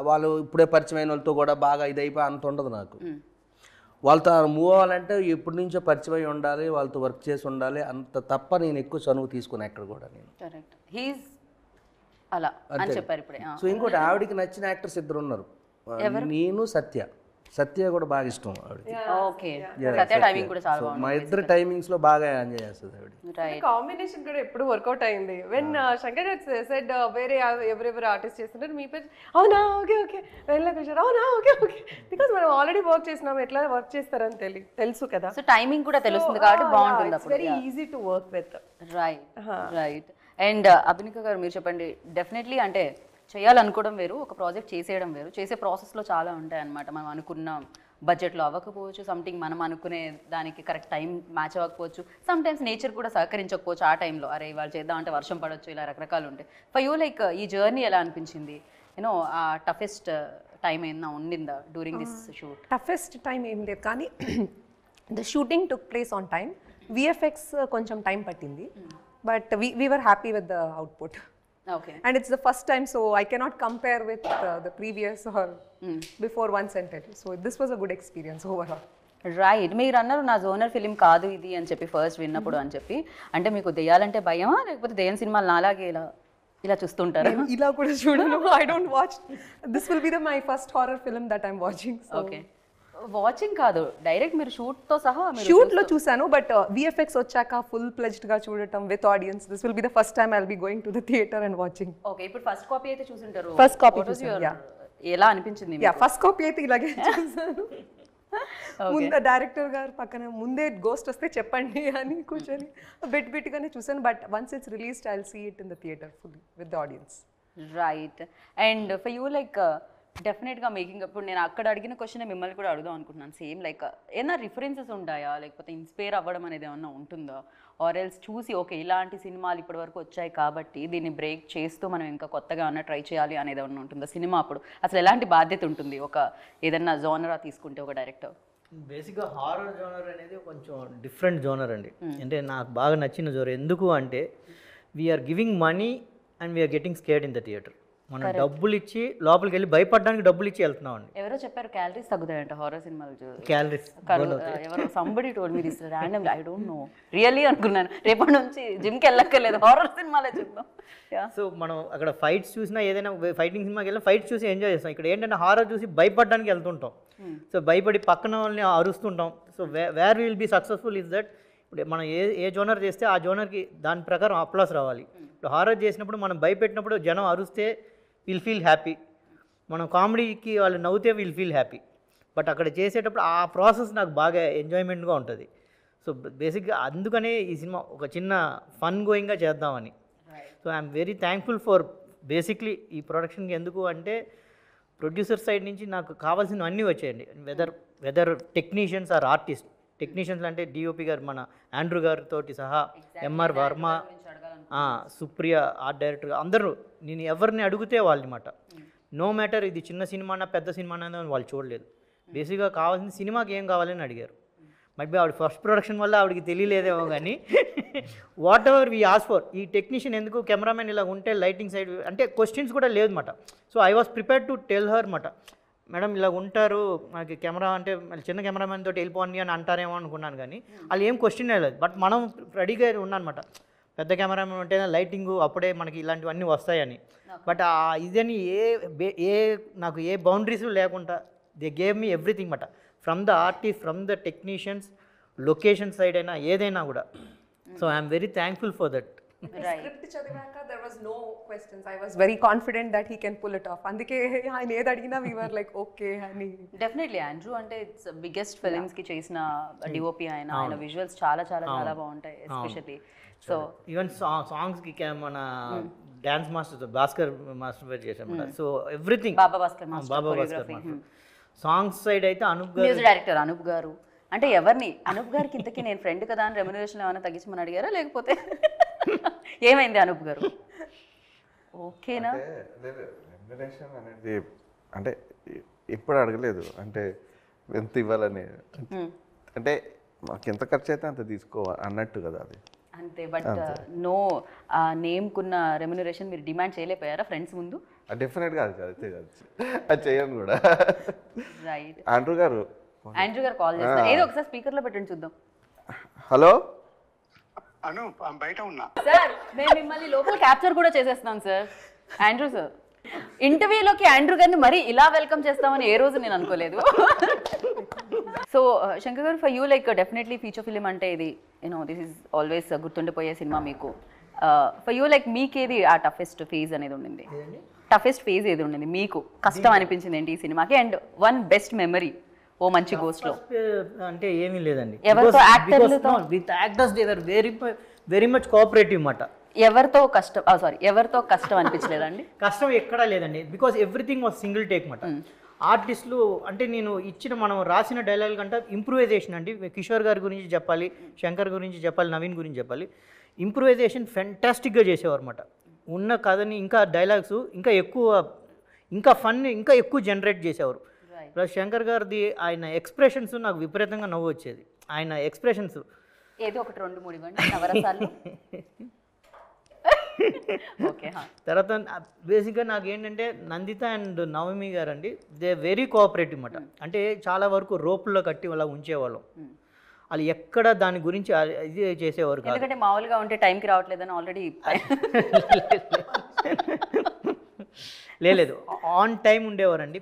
వాళ్ళు ఇప్పుడే పరిచయం అయిన వాళ్ళతో కూడా బాగా ఇది అయిపోయి అంత ఉండదు నాకు. వాళ్ళతో మూవ్ అవ్వాలంటే ఎప్పటి నుంచో పరిచయం అయి ఉండాలి, వాళ్ళతో వర్క్ చేసి ఉండాలి, అంత తప్ప నేను ఎక్కువ చనువు తీసుకున్నాను ఎక్కడ కూడా నేను. కరెక్ట్, హీస్ అలా అని చెప్పారు ఇప్పుడే. సో ఇంకోటి ఆవిడకి నచ్చిన యాక్టర్స్ ఇద్దరు ఉన్నారు, నేను సత్య కూడా బాగా ఇష్టం ఆవిడకి. ఓకే, సత్య టైమింగ్ కూడా చాలా బాగుంది. మా ఇద్దరు టైమింగ్స్ లో బాగా ఎంజాయ్ చేస్తుంది ఆవిడ. రైట్, కాంబినేషన్ కూడా ఎప్పుడు వర్కౌట్ అయింది. వెన్ శంకర్ సెడ్ వేరే ఎవరెవరు ఆర్టిస్ట్ చేస్తుంటారు మీ పేరు, అవునా ఓకే ఓకే వెళ్ళా కూర్చోరు, అవునా ఓకే ఓకే, బికాస్ మనం ఆల్రెడీ వర్క్ చేసినాం, ఎట్లా వర్క్ చేస్తారని తెలుసు కదా. సో టైమింగ్ కూడా తెలుస్తుంది కాబట్టి బాగుంటుంది అప్పుడు. Very easy to work with. Right. And Abhinika garu మీరు చెప్పండి, డెఫినెట్లీ అంటే చేయాలనుకోవడం వేరు, ఒక ప్రాజెక్ట్ చేసేయడం వేరు. చేసే ప్రాసెస్లో చాలా ఉంటాయి అన్నమాట. మనం అనుకున్న బడ్జెట్లో అవ్వకపోవచ్చు, సంథింగ్ మనం అనుకునే దానికి కరెక్ట్ టైం మ్యాచ్ అవ్వకపోవచ్చు, సమ్టైమ్స్ నేచర్ కూడా సహకరించకపోవచ్చు ఆ టైంలో. అరే ఇవాళ చేద్దామంటే వర్షం పడవచ్చు, ఇలా రకరకాలు ఉంటాయి. ఫర్ యూ లైక్ ఈ జర్నీ ఎలా అనిపించింది? యూనో ఆ టఫెస్ట్ టైం ఏమన్నా ఉండిందా during this shoot? Toughest time ఏం లేదు, కానీ the shooting took place on time. VFX కొంచెం టైం పట్టింది, but we were happy with the output. Okay. And it's the first time, so I cannot compare with the previous or before once and tell. So this was a good experience overall. Right, మీరు అన్నారు నా జోనర్ ఫిలిం కాదు ఇది అని చెప్పి ఫస్ట్ విన్నప్పుడు అని చెప్పి. అంటే మీకు దెయ్యాలంటే భయమా, లేకపోతే దెయ్యం సినిమాలు నాలాగే ఇలా చూస్తుంటారు? ఇలా కూడా చూడను, I don't watch. This will be my first horror film that I'm watching. Okay, watching కాదు, డైరెక్ట్ మీరు షూట్తో సహా షూట్ లో చూసాను, బట్ విఎఫ్ఎక్స్ వచ్చాక ఫుల్ ప్లెజ్డ్ గా చూడటం with audience, this will be the first time I will be going to the theatre and watching. Okay, ఇప్పుడు ఫస్ట్ కాపీ అయితే చూసుంటారు. ఫస్ట్ కాపీ చూసాను. ఎలా అనిపించింది? యా, ఫస్ట్ కాపీ అయితే ఇలాగే చూసాను. ముందు డైరెక్టర్ గారు పక్కన ముందే గోస్ట్ వస్తే చెప్పండి అని కూర్చొని బిట్ గానే చూసాను, but once it's released I will see it in the theatre fully with the audience. Right. And for you like డెఫినెట్గా మేకింగ్, ఇప్పుడు నేను అక్కడ అడిగిన క్వశ్చన్ మిమ్మల్ని కూడా అడుగుదాం అనుకుంటున్నాను. సేమ్ లైక్ ఏమైనా రిఫరెన్సెస్ ఉంటాయా, లేకపోతే ఇన్స్పైర్ అవ్వడం అనేది ఏమన్నా ఉంటుందా? ఆర్ ఎల్స్ చూసి ఓకే ఇలాంటి సినిమాలు ఇప్పటి వరకు వచ్చాయి కాబట్టి దీన్ని బ్రేక్ చేస్తూ మనం ఇంకా కొత్తగా అన్న ట్రై చేయాలి అనేది ఏమన్నా ఉంటుందా సినిమా అప్పుడు? అసలు ఎలాంటి బాధ్యత ఉంటుంది ఒక ఏదన్నా జోనరా తీసుకుంటే ఒక డైరెక్టర్? బేసిక్గా హారర్ జోనర్ అనేది కొంచెం డిఫరెంట్ జోనర్ అండి. అంటే నాకు బాగా నచ్చిన జోనర్. ఎందుకు అంటే we're giving money and we're getting scared in the theatre. మనం డబ్బులు ఇచ్చి లోపలికి వెళ్ళి భయపడడానికి డబ్బులు ఇచ్చి వెళ్తున్నాం అండి. ఎవరో చెప్పారు క్యాలరీస్ తగ్గుతాయంట హారర్ సినిమాలు. క్యాలరీస్ ఎవరో somebody told me this randomly, I don't know really అనుకున్నాను. రేపటి నుంచి జిమ్కి వెళ్ళక్కర్లేదు, హారర్ సినిమాలే చూద్దాం. సో మనం అక్కడ ఫైట్స్ చూసినా, ఏదైనా ఫైటింగ్ సినిమాకి వెళ్ళినా ఫైట్స్ చూసి ఎంజాయ్ చేస్తాం. ఇక్కడ ఏంటంటే హారర్ చూసి భయపడడానికి వెళ్తుంటాం. సో భయపడి పక్కన వాళ్ళని అరుస్తుంటాం. So where will be successful is that ఇప్పుడు మనం ఏ జోనర్ చేస్తే ఆ జోనర్కి దాని ప్రకారం అప్లాస్ రావాలి. ఇప్పుడు హారర్ చేసినప్పుడు మనం భయపెట్టినప్పుడు జనం అరుస్తే విల్ ఫీల్ హ్యాపీ, మనం కామెడీకి వాళ్ళు నవ్వుతే విల్ ఫీల్ హ్యాపీ. బట్ అక్కడ చేసేటప్పుడు ఆ ప్రాసెస్ నాకు బాగా ఎంజాయ్మెంట్గా ఉంటుంది. సో బేసిక్గా అందుకనే ఈ సినిమా ఒక చిన్న ఫన్ గోయింగ్గా చేద్దామని. So I'm very thankful for basically ఈ ప్రొడక్షన్కి. ఎందుకు అంటే ప్రొడ్యూసర్ సైడ్ నుంచి నాకు కావాల్సినవి అన్నీ వచ్చాయండి. Whether technicians or artist. Technicians అంటే డిఓపి గారు మన ఆండ్రూ గారితో సహా, MR Varma, Supriya art director, అందరూ నేను ఎవరిని అడిగితే వాళ్ళమాట. నో మ్యాటర్ ఇది చిన్న సినిమానా పెద్ద సినిమానా అని వాళ్ళు చూడలేదు. బేసిక్గా కావాల్సిన సినిమాకి ఏం కావాలని అడిగారు. మైట్ బి ఆవిడ ఫస్ట్ ప్రొడక్షన్ వల్ల ఆవిడకి తెలియలేదేమో కానీ whatever we ask for. ఈ టెక్నీషియన్ ఎందుకు కెమెరామెన్ ఇలా ఉంటే లైటింగ్ సైడ్ అంటే క్వశ్చన్స్ కూడా లేదన్నమాట. So I was prepared to tell her మాట, మేడం ఇలా ఉంటారు, మనకి కెమెరా అంటే చిన్న కెమెరామెన్ తోటి వెళ్ళిపోండి అని అంటారేమో అనుకున్నాను. కానీ వాళ్ళు ఏం క్వశ్చన్ లేదు. బట్ మనం రెడీగా ఉన్నానమాట, పెద్ద కెమెరామెన్ ఉంటేనే లైటింగ్ అప్పుడే మనకి ఇలాంటివన్నీ వస్తాయని. బట్ ఇదని నాకు ఏ బౌండరీస్ లేకుండా దే గేవ్ మీ ఎవ్రీథింగ్ మాట, from the artist, from the technicians, location side అయినా ఏదైనా కూడా. So I'm very thankful for that. Script చదివాక there was no questions. I was very confident that he can pull it off. అందుకే ఆయన ఏది అడిగినా we were like okay అని. డెఫినెట్లీ ఆండ్రూ అంటే ఇట్స్ బిగ్గెస్ట్ ఫిలిమ్స్ కి చేసిన డిఓపి ఆయన విజువల్స్ చాలా చాలా చాలా బాగుంటాయి ఎస్పెషల్లీ. సో ఈవెన్ సాంగ్స్కి మన డ్యాన్స్ మాస్టర్ భాస్కర్ మాస్టర్ పేరు చేసాం. సో ఎవ్రీథింగ్ బాబా భాస్కర్ మాస్టర్ సాంగ్స్ సైడ్ అయితే అనూప్ గారు, మ్యూజిక్ డైరెక్టర్ అనూప్ గారు. అంటే ఎవరిని అనూప్ గారికి ఇంతకీ నేను ఫ్రెండ్ కదా అని రెమ్యునరేషన్ ఏమైనా తగ్గించమని అడిగారా లేకపోతే ఏమైంది అనూప్ గారు? ఓకేనా? రెమ్యునరేషన్ అనేది అంటే ఎప్పుడు అడగలేదు, అంటే ఎంత ఇవ్వాలని, అంటే మాకు ఎంత ఖర్చు అయితే అంత తీసుకోవాలి అన్నట్టు కదా అది అంతే. బట్ నో నేమ్కున్న రెమ్యునరేషన్ మీరు డిమాండ్ చేయలేకపోయారా ఫ్రెండ్స్ ముందు? డెఫినెట్గా అది అయితే కాదు, అది చేయను కూడా. రైట్. ఆండ్రూ గారు కాల్ చేస్తారు, ఏదో ఒకసారి స్పీకర్ లో పెట్టండి చూద్దాం. హలో అను, బయట ఉన్నా సార్, మేము మిమ్మల్ని లోపల క్యాప్చర్ కూడా చేసేస్తున్నాం సార్. ఆండ్రూ సార్, ఇంటర్వ్యూలోకి ఆండ్రూ గారిని మరీ ఇలా వెల్కమ్ చేస్తామని ఏ రోజు నేను అనుకోలేదు. సో శంకర్ గారు, for you like definitely feature film అంటే ఇది దిస్ ఈజ్ ఆల్వేస్ గుర్తుండిపోయే సినిమా మీకు. ఫర్ యూ లైక్ మీకేది ఆ టఫెస్ట్ ఫేజ్ అనేది ఉండింది? టఫెస్ట్ ఫేజ్ ఏది ఉండింది మీకు? కష్టం అనిపించింది ఏంటి ఈ సినిమాకి? అండ్ వన్ బెస్ట్ మెమరీ ఓ మంచి గోస్ట్ లో? అంటే ఏమీ లేదండి, ఎవరితో యాక్టర్లతో? With actors they were very much cooperative మాట. ఎవరితో కష్టం అనిపించలేదండి? కష్టం ఎక్కడా లేదండి, because everything was single take మాట. ఆర్టిస్టులు అంటే నేను ఇచ్చిన మనం రాసిన డైలాగ్ కంటే ఇంప్రూవైజేషన్ అండి. కిషోర్ గారి గురించి చెప్పాలి, శంకర్ గురించి చెప్పాలి, నవీన్ గురించి చెప్పాలి. ఇంప్రూవైజేషన్ ఫెంటాస్టిక్గా చేసేవారు అన్నమాట. ఉన్న కథని ఇంకా డైలాగ్స్ ఇంకా ఎక్కువ, ఇంకా ఫన్ ఇంకా ఎక్కువ జనరేట్ చేసేవారు. ప్లస్ శంకర్ గారిది ఆయన ఎక్స్ప్రెషన్స్ నాకు విపరీతంగా నవ్వు వచ్చేది. ఆయన ఎక్స్ప్రెషన్స్ ఏదో ఒకటి 2-3 ఇవ్వండి నవరసాలు. తర్వాత బేసిక్గా నాకు ఏంటంటే నందిత అండ్ నవమి గారు అండి, దే వెరీ కోఆపరేటివ్ అన్నమాట. అంటే చాలా వరకు రోపుల్లో కట్టి అలా ఉంచేవాళ్ళం. వాళ్ళు ఎక్కడ దాని గురించి ఇది చేసేవారు కాదు. ఎందుకంటే మామూలుగా ఉంటే టైంకి రావట్లేదని ఆల్రెడీ లేదు, ఆన్ టైం ఉండేవారండి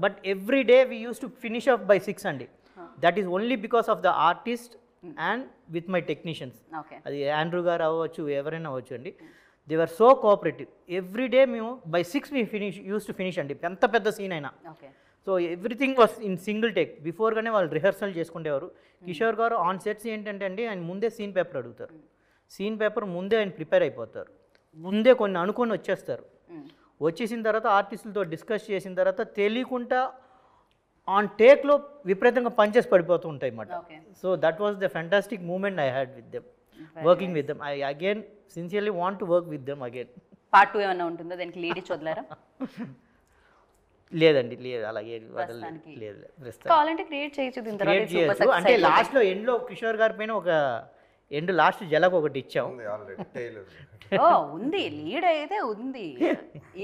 but every day we use to finish up by 6 అండి. That is only because of the artist and with my technicians. అది ఆండ్రూ గారు అవ్వచ్చు, ఎవరైనా అవ్వచ్చు అండి. They are so cooperative. Every day మేము by 6 me use to finish అండి, ఎంత పెద్ద సీన్ అయినా. So everything was in single take. బిఫోర్గానే వాళ్ళు రిహర్సల్ చేసుకునేవారు. కిషోర్ గారు ఆన్ సెట్స్ ఏంటంటే అండి, ఆయన ముందే సీన్ పేపర్ అడుగుతారు. సీన్ పేపర్ ముందే ఆయన ప్రిపేర్ అయిపోతారు, ముందే కొన్ని అనుకొని వచ్చేస్తారు. వచ్చేసిన తర్వాత ఆర్టిస్టులతో డిస్కస్ చేసిన తర్వాత తెలియకుండా ఆన్ టేక్లో విపరీతంగా పంచెస్ పడిపోతూ ఉంటాయి అన్నమాట. So that was the fantastic moment I had with them, working with them. I again sincerely want to work with them again. Part 2 ఏమైనా ఉంటుందో దానికి లీడ్ ఇచ్చి వదిలేరా? లేదండి, లేదు, అలాగే లేదు. కావాలంటే క్రియేట్ చేయొచ్చు. అంటే లాస్ట్లో ఎండ్లో కిషోర్ గారి పైన ఒక ఎండ్ లాస్ట్ జలకు ఒకటి ఇచ్చాం. ఉంది, లీడ్ అయితే ఉంది.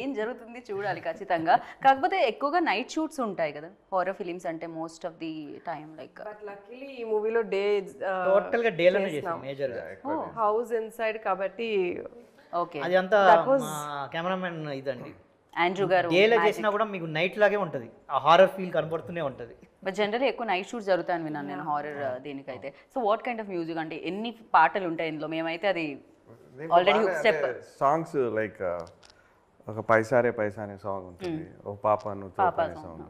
ఏం జరుగుతుంది చూడాలి ఖచ్చితంగా. కాకపోతే ఎక్కువగా నైట్ షూట్స్ ఉంటాయి కదా హారర్ ఫిలిమ్స్ అంటే, most of the time like. But luckily ఈ మూవీలో డే టోటల్గా డేలోనే చేసాం మేజర్గా. హౌస్ ఇన్సైడ్ కాబట్టి ఓకే, అది అంతా కెమెరామెన్ ఇదండి. ఆండ్రూ గారు డేలో చేసినా కూడా మీకు నైట్ లాగే ఉంటుంది, ఆ హారర్ ఫీల్ కనబడుతూనే ఉంటుంది. బట్ జనరల్లీ ఎక్కువ నైట్ షూట్స్ జరుగుతాయని విన్నాను నేను హారర్ దీనికైతే. So what kind of music అంటే ఎన్ని పాటలు ఉంటాయి ఇందులో? మేమైతే అది ఆల్రెడీ స్టెప్ సాంగ్స్ లైక్ ఒక పైసారే పైసా అనే సాంగ్ ఉంటుంది, ఓ పాప నువ్వు తోపు అనే సాంగ్,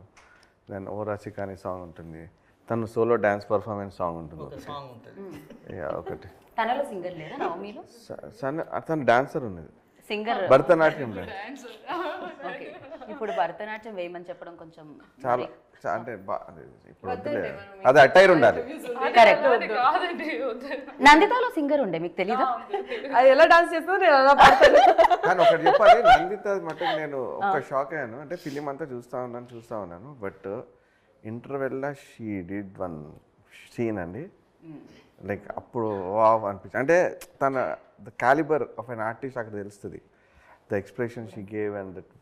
దెన్ ఓ రసిక అనే సాంగ్ ఉంటుంది, తను సోలో డాన్స్ పర్ఫార్మెన్స్ సాంగ్ ఉంటుంది ఒకటి. తనలో సింగర్ లేదా నవమీలో? తను డాన్సర్ ఉన్నది, సింగర్ భరతనాట్యం. ఓకే, ఇప్పుడు భరతనాట్యం వేయమని చెప్పడం కొంచెం చాలా అంటే ఇప్పుడు అది అటైర్ ఉండాలి. నందితాలో సింగర్ ఉండే, మీకు తెలీదా? అది ఎలా డాన్స్ చేస్తుందో నేను అలా పాడతాను. కానీ ఒకటి చెప్పాలి, నందిత మటుకు నేను ఒక షాక్ అయ్యాను. అంటే ఫిలిం అంతా చూస్తూ ఉన్నాను బట్ ఇంటర్వెల్లో షీ డిడ్ వన్ సీన్ అండి, లైక్ అప్పుడు వావ్ అనిపించింది. అంటే తన the calibre of an artist అక్కడ తెలుస్తుంది, the expression she gave and that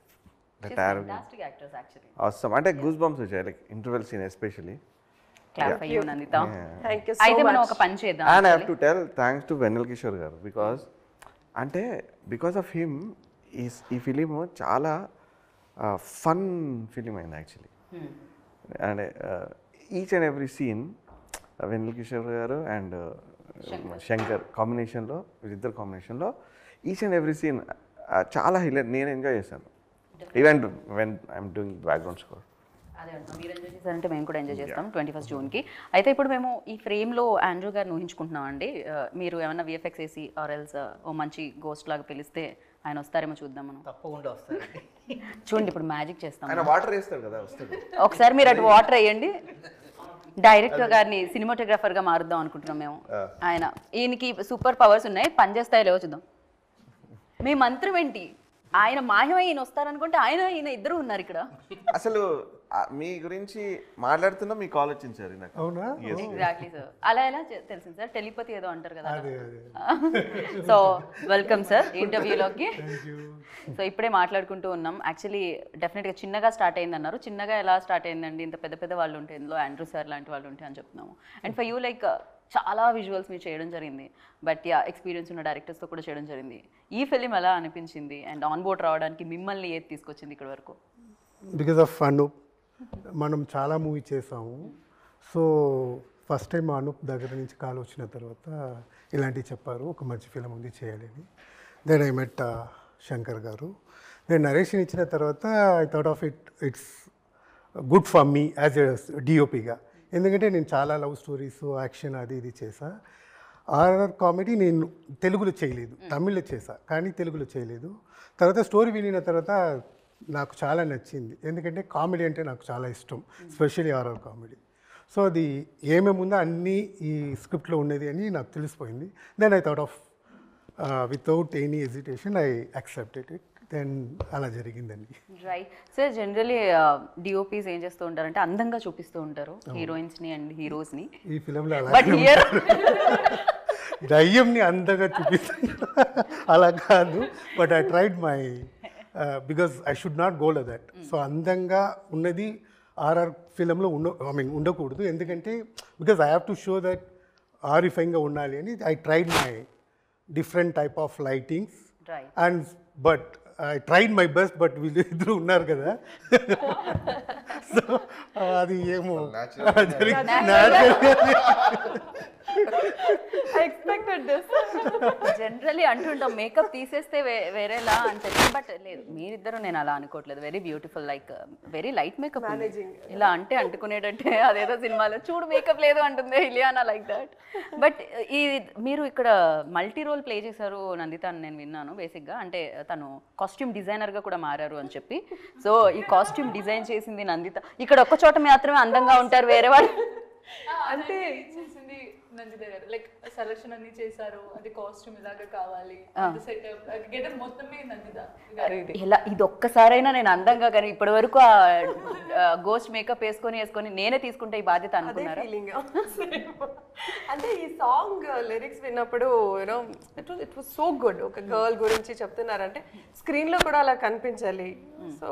fantastic actors actually. awesome. అంటే గూస్ బంప్స్ వచ్చాయి, like interval scene especially. Clap for you, Nandita. Thank you so అయితే మనం much. ఒక పని చేద్దాం. And I have to tell thanks to Vennela Kishore గారు, బికాస్ ఆఫ్ హిమ్ ఈ ఫిలిం చాలా ఫన్ ఫిలిం అయింది actually. And each and every scene Vennela Kishore గారు అండ్ శంకర్ కాంబినేషన్లో, వీళ్ళిద్దరు కాంబినేషన్లో ఈచ్ అండ్ ఎవ్రీ సీన్ చాలా హైలైట్. నేను ఎంజాయ్ చేశాను even when I'm doing background score. అదే అంటున్నాం, మీరు ఎంజాయ్ చేశారంటే మేము కూడా ఎంజాయ్ చేస్తాం 21st జూన్కి. అయితే ఇప్పుడు మేము ఈ ఫ్రేమ్లో ఆండ్రూ గారిని ఊహించుకుంటున్నాం అండి. మీరు ఏమన్నా విఎఫ్ఎక్స్ వేసి ఆర్ ఎల్స్ ఓ మంచి గోస్ట్ లాగా పిలిస్తే ఆయన వస్తారేమో చూద్దాం మనం. తప్పకుండా వస్తారండి. చూడండి ఇప్పుడు మ్యాజిక్ చేస్తాం. ఆయన వాటర్ వేస్తాడు కదా, వస్తాడు. ఒకసారి మీరు అటు వాటర్ వేయండి. డైరెక్టర్ గారిని సినిమాటోగ్రాఫర్గా మారుద్దాం అనుకుంటున్నాం మేము. ఈయనకి సూపర్ పవర్స్ ఉన్నాయి, పనిచేస్తాయో లేవో చూద్దాం. మీ మంత్రం ఏంటి? ఆయన మాయమై ఈయన వస్తారనుకుంటే ఈయన ఇద్దరు ఉన్నారు ఇక్కడ. అసలు మీ గురించి మాట్లాడుతున్నా మీకు ఆలోచించారు నాకు. అవునా? Exactly sir. అలా ఎలా తెలిసింది సార్? టెలిపతి ఏదో అంటారు కదా. సో వెల్కమ్ సార్ ఇంటర్వ్యూలోకి. సో ఇప్పుడే మాట్లాడుకుంటూ ఉన్నాం. యాక్చువల్లీ డెఫినెట్గా చిన్నగా స్టార్ట్ అయింది అన్నారు. చిన్నగా ఎలా స్టార్ట్ అయిందండి? ఇంత పెద్ద పెద్ద వాళ్ళు ఉంటే, ఇందులో ఆండ్రూ సార్ లాంటి వాళ్ళు ఉంటే అని చెప్తున్నాము. అండ్ ఫర్ యూ లైక్ చాలా విజువల్స్ మీరు చేయడం జరిగింది, బట్ ఎక్స్పీరియన్స్ ఉన్న డైరెక్టర్స్తో కూడా చేయడం జరిగింది. ఈ ఫిలిం ఎలా అనిపించింది? అండ్ ఆన్ బోర్డ్ రావడానికి మిమ్మల్ని ఏది తీసుకొచ్చింది ఇక్కడ వరకు? బికాజ్ ఆఫ్ అనూప్ మనం చాలా మూవీ చేసాము. సో ఫస్ట్ టైం అనూప్ దగ్గర నుంచి కాల్ వచ్చిన తర్వాత ఇలాంటివి చెప్పారు, ఒక మంచి ఫిలిం ఉంది చేయాలని. దెన్ ఐ మెట్ శంకర్ గారు. నేను నరేషన్ ఇచ్చిన తర్వాత I thought of it's good for me as a డిఓపిగా. ఎందుకంటే నేను చాలా లవ్ స్టోరీస్, యాక్షన్ అది ఇది చేసా. హారర్ కామెడీ నేను తెలుగులో చేయలేదు, తమిళ్లో చేసా, కానీ తెలుగులో చేయలేదు. తర్వాత స్టోరీ వినిన తర్వాత నాకు చాలా నచ్చింది, ఎందుకంటే కామెడీ అంటే నాకు చాలా ఇష్టం, ఎస్పెషల్లీ హారర్ కామెడీ. సో అది ఏమేమి ఉందో అన్నీ ఈ స్క్రిప్ట్లో ఉన్నది అని నాకు తెలిసిపోయింది. Then I thought of without any hesitation I accepted it. Then అలా జరిగిందండి. Right sir. జనరలీ డిఓపీస్ ఏం చేస్తూ ఉంటారంటే అందంగా చూపిస్తూ ఉంటారు హీరోయిన్స్ని అండ్ హీరోస్ని. ఈ ఫిలింలో బట్ హియర్ దయ్యంని అందంగా చూపిస్తాను అలా కాదు, but I tried my because I should not go like that. So అందంగా ఉన్నది ఆర్ఆర్ ఫిలింలో ఉండకూడదు, ఎందుకంటే because I have to show that ఆరిఫైంగ్గా ఉండాలి అని I tried my different type of lightings. And but I tried my best, but వీళ్ళు ఇద్దరు ఉన్నారు కదా, సో అది ఏమో జనరలీ అంటుంటాం మేకప్ తీసేస్తే వేరేలా అని చెప్పి, బట్ లేదు మీరిద్దరు నేను అలా అనుకోవట్లేదు. Very beautiful, like very light makeup. ఇలా అంటే అంటుకునేటట్టే అదేదో సినిమాలో చూడు మేకప్ లేదు అంటుంది ఇలియానా, లైక్ దట్. బట్ ఈ మీరు ఇక్కడ మల్టీ రోల్ ప్లే చేశారు నందిత అని నేను విన్నాను. బేసిక్గా అంటే తను కాస్ట్యూమ్ డిజైనర్గా కూడా మారారు అని చెప్పి. సో ఈ కాస్ట్యూమ్ డిజైన్ చేసింది నందిత. ఇక్కడ ఒక్క చోట మాత్రమే అందంగా ఉంటారు, వేరే వాళ్ళు అంటే చేసింది నందిత గారు. లైక్ సెలక్షన్ అన్ని చేశారు, అది కాస్ట్యూమ్ ఇలాగే కావాలి, సెటప్ గెటప్ మొత్తమే నందిత గారు. ఇలా ఇది ఒక్కసారైనా నేను అందంగా, కానీ ఇప్పటి వరకు గోస్ట్ మేకప్ వేసుకొని నేనే తీసుకుంటే ఈ బాధ్యత అనుకున్నారా? అంటే ఈ సాంగ్ లిరిక్స్ విన్నప్పుడు you know it was so good. ఒక గర్ల్ గురించి చెప్తున్నారంటే స్క్రీన్లో కూడా అలా కనిపించాలి. సో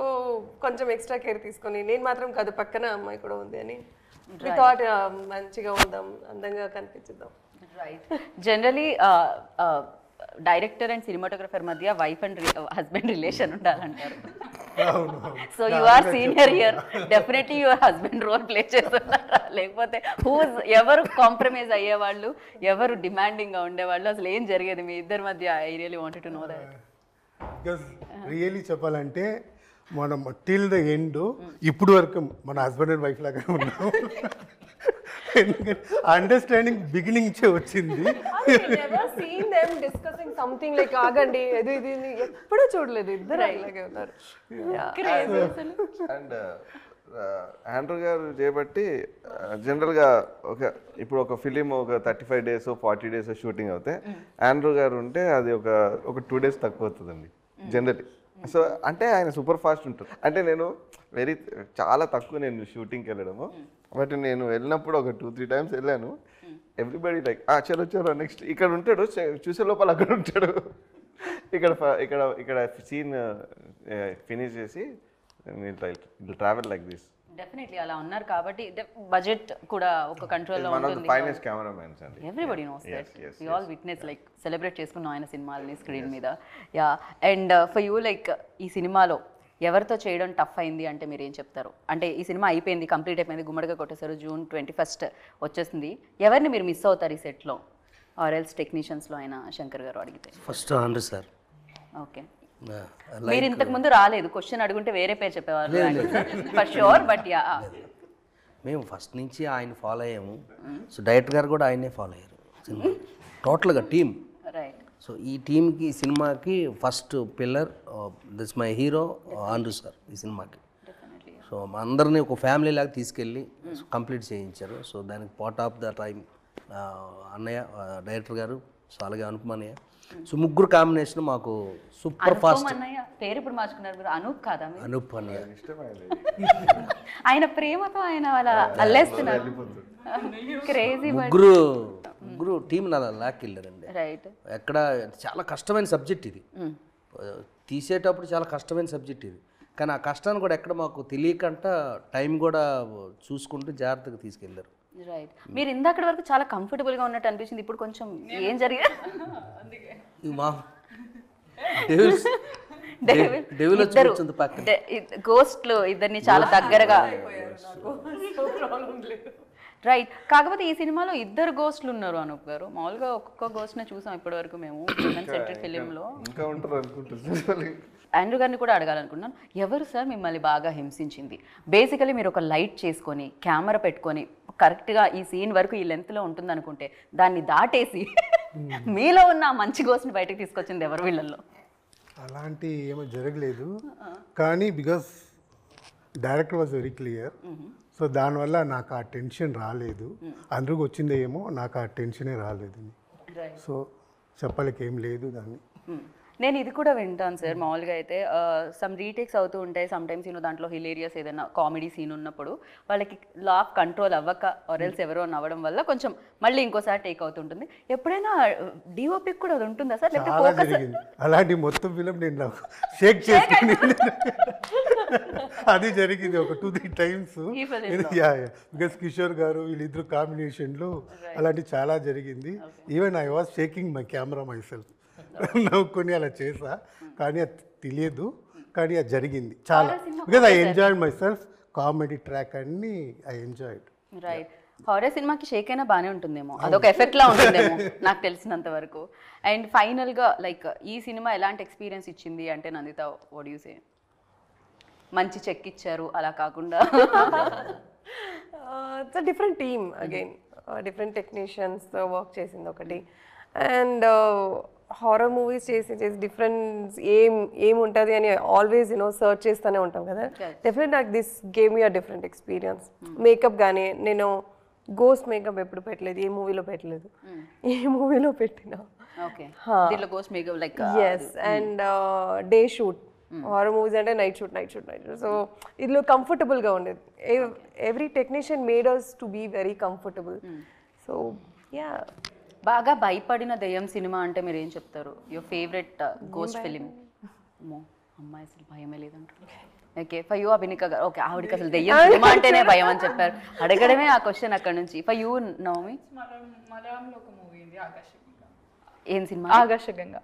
కొంచెం ఎక్స్ట్రా కేర్ తీసుకొని, నేను మాత్రం కాదు పక్కన అమ్మాయి కూడా ఉంది అని we thought మంచిగా ఉందాం, అందంగా కనిపించుదాం. Right. Generally director and cinematographer మధ్య వైఫ్ అండ్ హస్బెండ్ రిలేషన్ ఉండాలంటారు. So you are senior here, definitely your husband role play చేస్తున్నారా? లేకపోతే ఎవరు కాంప్రమైజ్ అయ్యేవాళ్ళు, ఎవరు డిమాండింగ్గా ఉండేవాళ్ళు, అసలు ఏం జరిగేది మీ ఇద్దరి మధ్య? I really wanted to know that. Because really చెప్పాలంటే మనం టిల్ ద ఎండ్ ఇప్పుడు వరకు మన హస్బెండ్ అండ్ వైఫ్ లాగా ఉన్నాం. ఎందుకంటే అండర్స్టాండింగ్ బిగినింగ్ చే వచ్చింది. డిస్కసింగ్ సంథింగ్ లైక్ ఆగండి ఇది ఎప్పుడూ చూడలేదు, ఇద్దరు ఇలాగే ఉన్నారు. అండ్ ఆండ్రూ గారు చేయబట్టి జనరల్గా ఇప్పుడు ఒక ఫిలిం ఒక 35 days 40 days షూటింగ్ అవుతే ఆండ్రూ గారు ఉంటే అది ఒక 2 days తక్కువ అవుతుందండి జనరలీ. సో అంటే ఆయన సూపర్ ఫాస్ట్ ఉంటారు. అంటే నేను చాలా తక్కువ నేను షూటింగ్కి వెళ్ళడము, బట్ నేను వెళ్ళినప్పుడు ఒక 2-3 times వెళ్ళాను. ఎవ్రీబడి లైక్ చలో నెక్స్ట్ ఇక్కడ ఉంటాడు, చూసే లోపల అక్కడ ఉంటాడు. ఇక్కడ సీన్ ఫినిష్ చేసి ట్రావెల్ లైక్ దిస్. డెఫినెట్లీ అలా ఉన్నారు కాబట్టి బడ్జెట్ కూడా ఒక కంట్రోల్లో ఉంటుంది. Everybody knows that. We all witness, like celebrate చేసుకున్నాం ఆయన సినిమాలని స్క్రీన్ మీద. Yeah. And for you like ఈ సినిమాలో ఎవరితో చేయడం టఫ్ అయింది అంటే మీరు ఏం చెప్తారు? అంటే ఈ సినిమా అయిపోయింది, కంప్లీట్ అయిపోయింది, గుమ్మడిగా కొట్టేశారు, June 21 వచ్చేస్తుంది, ఎవరిని మీరు మిస్ అవుతారు ఈ సెట్లో ఆర్ఎల్స్ టెక్నీషియన్స్లో అయినా శంకర్ గారు అడిగితే? First Andrew sir. ఓకే, మీరు ఇంతకు ముందు రాలేదు, క్వశ్చన్ అడుగుంటే వేరే పేరు చెప్పేవారు ఫర్ షూర్, బట్ యా మేము ఫస్ట్ నుంచి ఆయన ఫాలో అయ్యాము. సో డైరెక్టర్ గారు కూడా ఆయనే ఫాలో అయ్యారు సినిమా టోటల్గా టీమ్. రైట్. సో ఈ టీంకి ఈ సినిమాకి first pillar this my hero Andrew sir ఈ సినిమాకి. సో మా అందరినీ ఒక ఫ్యామిలీ లాగా తీసుకెళ్ళి కంప్లీట్ చేయించారు. సో దానికి పార్ట్ ఆఫ్ ద టైం అన్నయ్య డైరెక్టర్ గారు, సో అలాగే అనుపమన్నయ్య. సో ముగ్గురు కాంబినేషన్ మాకు సూపర్ ఫాస్ట్. పేరు ఇప్పుడు మార్చుకున్నారు మీరు, అనూప్ కాదా? అనూప్ అన్నయ్య ఆయన ప్రేమతో ఆయన అలా అల్లేస్తున్నారు. క్రేజీ. ముగ్గురు టీం అలా లాక్కెళ్ళారండి. రైట్. ఎక్కడ చాలా కష్టమైన సబ్జెక్ట్ ఇది, తీసేటప్పుడు చాలా కష్టమైన సబ్జెక్ట్ ఇది. కానీ ఆ కష్టాన్ని కూడా ఎక్కడ మాకు తెలియకంట టైం కూడా చూసుకుంటూ జాగ్రత్తగా తీసుకెళ్ళారు. రైట్. మీరు ఇందాకటి వరకు చాలా కంఫర్టబుల్గా ఉన్నట్టు అనిపించింది, ఇప్పుడు కొంచెం ఏం జరిగింది? మా గోస్ట్లు ఇద్దరిని చాలా దగ్గరగా. రైట్. కాకపోతే ఈ సినిమాలో ఇద్దరు గోస్ట్లు ఉన్నారు అనూప్ గారు. మామూలుగా ఒక్కొక్క గోస్ట్నే చూసాం ఇప్పటి వరకు మేము సెంట్రల్ ఫిలింలో. ఆండ్రూ గారిని కూడా అడగాలనుకున్నాను, ఎవరు సార్ మిమ్మల్ని బాగా హింసించింది? బేసికలీ మీరు ఒక లైట్ చేసుకొని కెమెరా పెట్టుకొని కరెక్ట్గా ఈ సీన్ వరకు ఈ లెంత్లో ఉంటుంది అనుకుంటే దాన్ని దాటేసి మీలో ఉన్న మంచి గోస్ట్ని బయటకు తీసుకొచ్చింది ఎవరు వీళ్ళల్లో? అలాంటి ఏమో జరగలేదు, కానీ because director was very clear. So దానివల్ల నాకు ఆ టెన్షన్ రాలేదు. అందరికి వచ్చిందే ఏమో, నాకు ఆ టెన్షనే రాలేదు. సో చెప్పలేక ఏం లేదు దాన్ని. నేను ఇది కూడా వింటాను సార్, మామూలుగా అయితే సమ్ రీటేక్స్ అవుతూ ఉంటాయి సమ్ టైమ్స్. దాంట్లో హిలేరియస్ ఏదైనా కామెడీ సీన్ ఉన్నప్పుడు వాళ్ళకి లా ఆఫ్ కంట్రోల్ అవ్వక ఆర్ఎల్స్ ఎవరో నవ్వడం వల్ల కొంచెం మళ్ళీ ఇంకోసారి టేక్ అవుతుంటుంది. ఎప్పుడైనా డిఓపికి కూడా అది ఉంటుందా సార్? చాలా జరిగింది అలాంటి మొత్తం ఫిలిం నేను షేక్ చేసుకుని అది జరిగింది ఒక 2-3 times. బికాస్ కిషోర్ గారు వీళ్ళిద్దరు కాంబినేషన్లో అలాంటి చాలా జరిగింది. Even I was shaking my camera myself, నవ్వుకొని అలా చేసా. కానీ అది తెలియదు, కానీ అది జరిగింది చాలా. Because I enjoyed my self, comedy track అన్ని ఐ ఎంజాయ్డ్. రైట్. హారర్ సినిమాకి షేక్ అయినా బాగానే ఉంటుందేమో, అదొక ఎఫెక్ట్ లా ఉంటుందేమో నాకు తెలిసినంత వరకు. అండ్ ఫైనల్గా లైక్ ఈ సినిమా ఎలాంటి ఎక్స్పీరియన్స్ ఇచ్చింది అంటే నందిత, వాట్ యు సే? మంచి చెక్ ఇచ్చారు అలా కాకుండా? It's a different team again, different టెక్నీషియన్స్తో వర్క్ చేసింది ఒకటి. అండ్ హారర్ మూవీస్ చేసి డిఫరెన్స్ ఏముంటుంది అని ఆల్వేస్ సర్చ్ చేస్తూనే ఉంటాం కదా. డెఫినెట్ నాకు this game me a different experience. Makeup కానీ నేను గోస్ట్ మేకప్ ఎప్పుడు పెట్టలేదు, ఏ మూవీలో పెట్టలేదు. ఏ మూవీలో పెట్టినా yes. And day shoot, horror movies అంటే నైట్ షూట్. సో ఇందులో కంఫర్టబుల్గా ఉండేది. Every technician made us to be very comfortable. So yeah. బాగా భయపడిన దెయ్యం సినిమా అంటే మీరు ఏం చెప్తారు? Your favourite ghost film? అమ్మాయి అసలు భయమే లేదంటారు. ఓకే, ఫర్ యూ అభినిక గారు. ఓకే, ఆవిడకి అసలు దెయ్యం సినిమా అంటేనే భయం అని చెప్పారు. అడగడమే ఆ క్వశ్చన్ అక్కడ నుంచి. For you Navami? ఏం సినిమా? Akashaganga.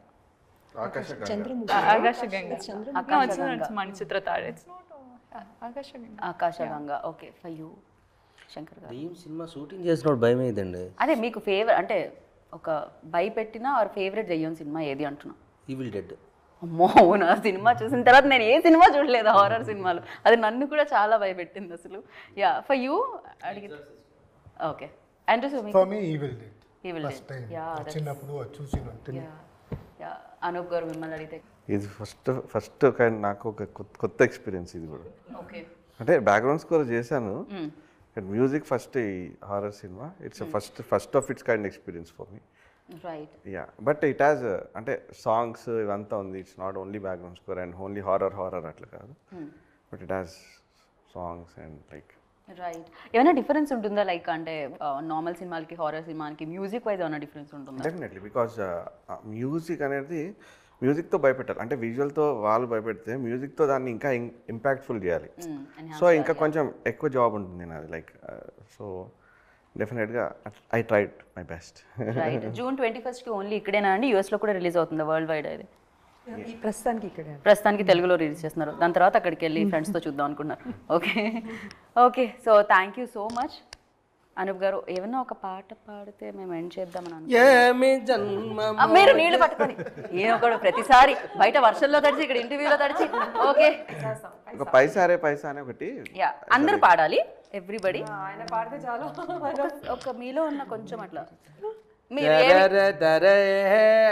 Akashaganga. Okay, for you Shankar గారు? దెయ్యం సినిమా షూటింగ్ చేసినప్పుడు భయం అయ్యిందండి. అదే మీకు ఫేవరెట్ అంటే ఒక భయపెట్టిన ఆర్ ఫేవరెట్ దెయ్యం సినిమా ఏది అంటున్నా? Evil dead. అమ్మో, అవునా? సినిమా చూసిన తర్వాత నేను ఏ సినిమా చూడలేదు హారర్ సినిమాలు, అది నన్ను కూడా చాలా భయపెట్టింది అసలు. యా, ఫర్ యూ అడిగి. Okay, and for me evil dead. Evil dead. Yeah, చిన్నప్పుడు చూసిన. యా, అనూప్ గారు మిమ్మల్ని అడిగితే? ఇది ఫస్ట్ కైండ్ నాకు ఒక కొత్త ఎక్స్పీరియన్స్ ఇది కూడా. ఓకే. అంటే బ్యాక్గ్రౌండ్ స్కోర్ చేశాను, మ్యూజిక్ ఫస్ట్ ఈ horror cinema it's first of it's kind experience for me. Right. Yeah, but it has అంటే సాంగ్స్ ఇవంతా ఉంది. It's not only background score and only horror అట్లా కాదు, but it has songs and like. Right. ఏమైనా డిఫరెన్స్ ఉంటుందా లైక్ అంటే నార్మల్ సినిమాలకి హారర్ సినిమాకి మ్యూజిక్ వైజ్ ఏమైనా డిఫరెన్స్ ఉంటుందా? డెఫినెట్లీ, బికాజ్ మ్యూజిక్ అనేది మ్యూజిక్తో భయపెట్టాలి. అంటే విజువల్తో వాళ్ళు భయపెడితే మ్యూజిక్తో దాన్ని ఇంకా ఇంపాక్ట్ఫుల్ చేయాలి. సో ఇంకా కొంచెం ఎక్కువ జాబ్ ఉంటుంది నాది లైక్. సో డెఫినెట్గా I tried my best. Right. June 21కి ఓన్లీ ఇక్కడేనా అండి? యూఎస్లో కూడా రిలీజ్ అవుతుందా వరల్డ్ వైడ్? అది ప్రస్తుతానికి ఇక్కడే. ప్రస్తుతానికి తెలుగులో రిలీజ్ చేస్తున్నారు, దాని తర్వాత అక్కడికి వెళ్ళి ఫ్రెండ్స్తో చూద్దాం అనుకున్నారు. Okay so thank you so much Anoop garu. ఏమన్నా ఒక పాట పాడితే మేము ఎండ్ చేద్దామని అనుకుంటున్నాం. మీరు నీళ్లు పట్టుకొని ఏమో ఒకడు ప్రతిసారి బయట వర్షంలో తడిచి ఇక్కడ ఇంటర్వ్యూలో తడిచి. ఓకే ఒక పైసా రే పైసా అని ఒకటి యా అందరూ పాడాలి, ఎవ్రీబడి. ఆయన పాడితే చాలా ఒక మీలో ఉన్న కొంచెం అట్లా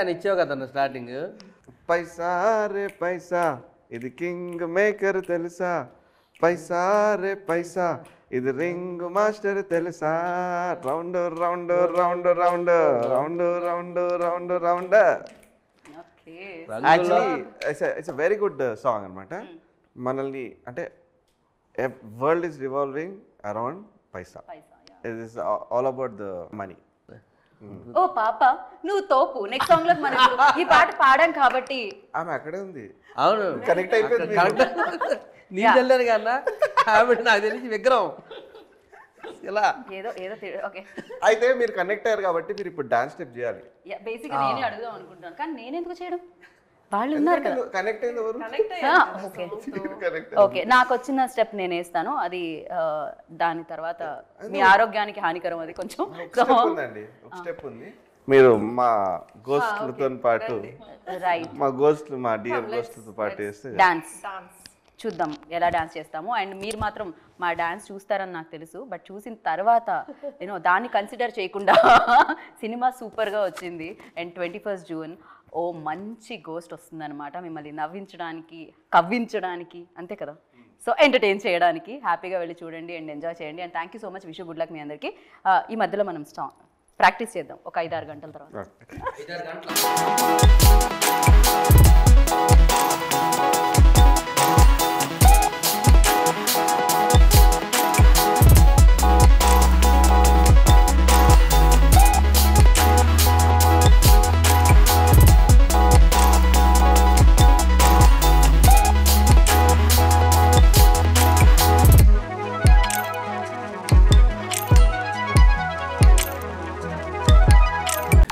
అని ఇచ్చావు కదా స్టార్టింగ్. పైసా రే పైసా ఇది కింగ్ మేకర్ తెలుసా, పైసా రే పైసా ఇది రింగ్ మాస్టర్ తెలుసా, round round round round round round round round. Actually it's a very good song అనమాట. మనల్ని అంటే వరల్డ్ ఈస్ రివాల్వింగ్ అరౌండ్ పైసా. It is all about the money. ఓ పాప నువ్వు తోపు. నెక్స్ట్ సాంగ్ లో మనం ఈ పాట పాడాం కాబట్టి ఆమె అక్కడే ఉంది. అవును కనెక్ట్ అయిపోయింది. నేను వెళ్ళాను కన్నా ఆమె నాకు తెలిసి విగ్రహం ఇలా ఏదో ఓకే. అయితే మీరు కనెక్ట్ అయ్యారు కాబట్టి మీరు ఇప్పుడు డాన్స్ స్టెప్ చేయాలి. బేసిక్ గా నేనే అడుగుదాం అనుకుంటాను, కానీ నేను ఎందుకు చేయడం, వాళ్ళు ఉన్నారు కదా. కనెక్ట్ అయింది ఎవరు? ఓకే నాకు వచ్చిన స్టెప్ నేను వేస్తాను, అది దాని తర్వాత మీ ఆరోగ్యానికి హానికరం, అది కొంచెం. ఉందండి ఒక స్టెప్ ఉంది. మీరు మా గోస్ట్లతో పాటు రైట్ మా గోస్ట్లు మా డియర్ గోస్ట్లతో పాటు వేస్తే డాన్స్ చూద్దాం ఎలా డాన్స్ చేస్తాము. అండ్ మీరు మాత్రం మా డాన్స్ చూస్తారని నాకు తెలుసు, బట్ చూసిన తర్వాత నేను దాన్ని కన్సిడర్ చేయకుండా సినిమా సూపర్గా వచ్చింది. అండ్ 21st జూన్ ఓ మంచి గోస్ట్ వస్తుందన్నమాట, మిమ్మల్ని నవ్వించడానికి కవ్వించడానికి, అంతే కదా, సో ఎంటర్టైన్ చేయడానికి. హ్యాపీగా వెళ్ళి చూడండి అండ్ ఎంజాయ్ చేయండి. And thank you so much. Wish good luck మీ అందరికీ. ఈ మధ్యలో మనం ప్రాక్టీస్ చేద్దాం ఒక 5-6 గంటల తర్వాత.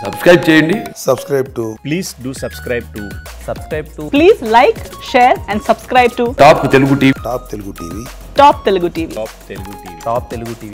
సబ్స్క్రైబ్ చేయండి. Subscribe to please do subscribe to Please like, share and subscribe to top Telugu TV. Top Telugu TV. Top Telugu TV. Top Telugu TV.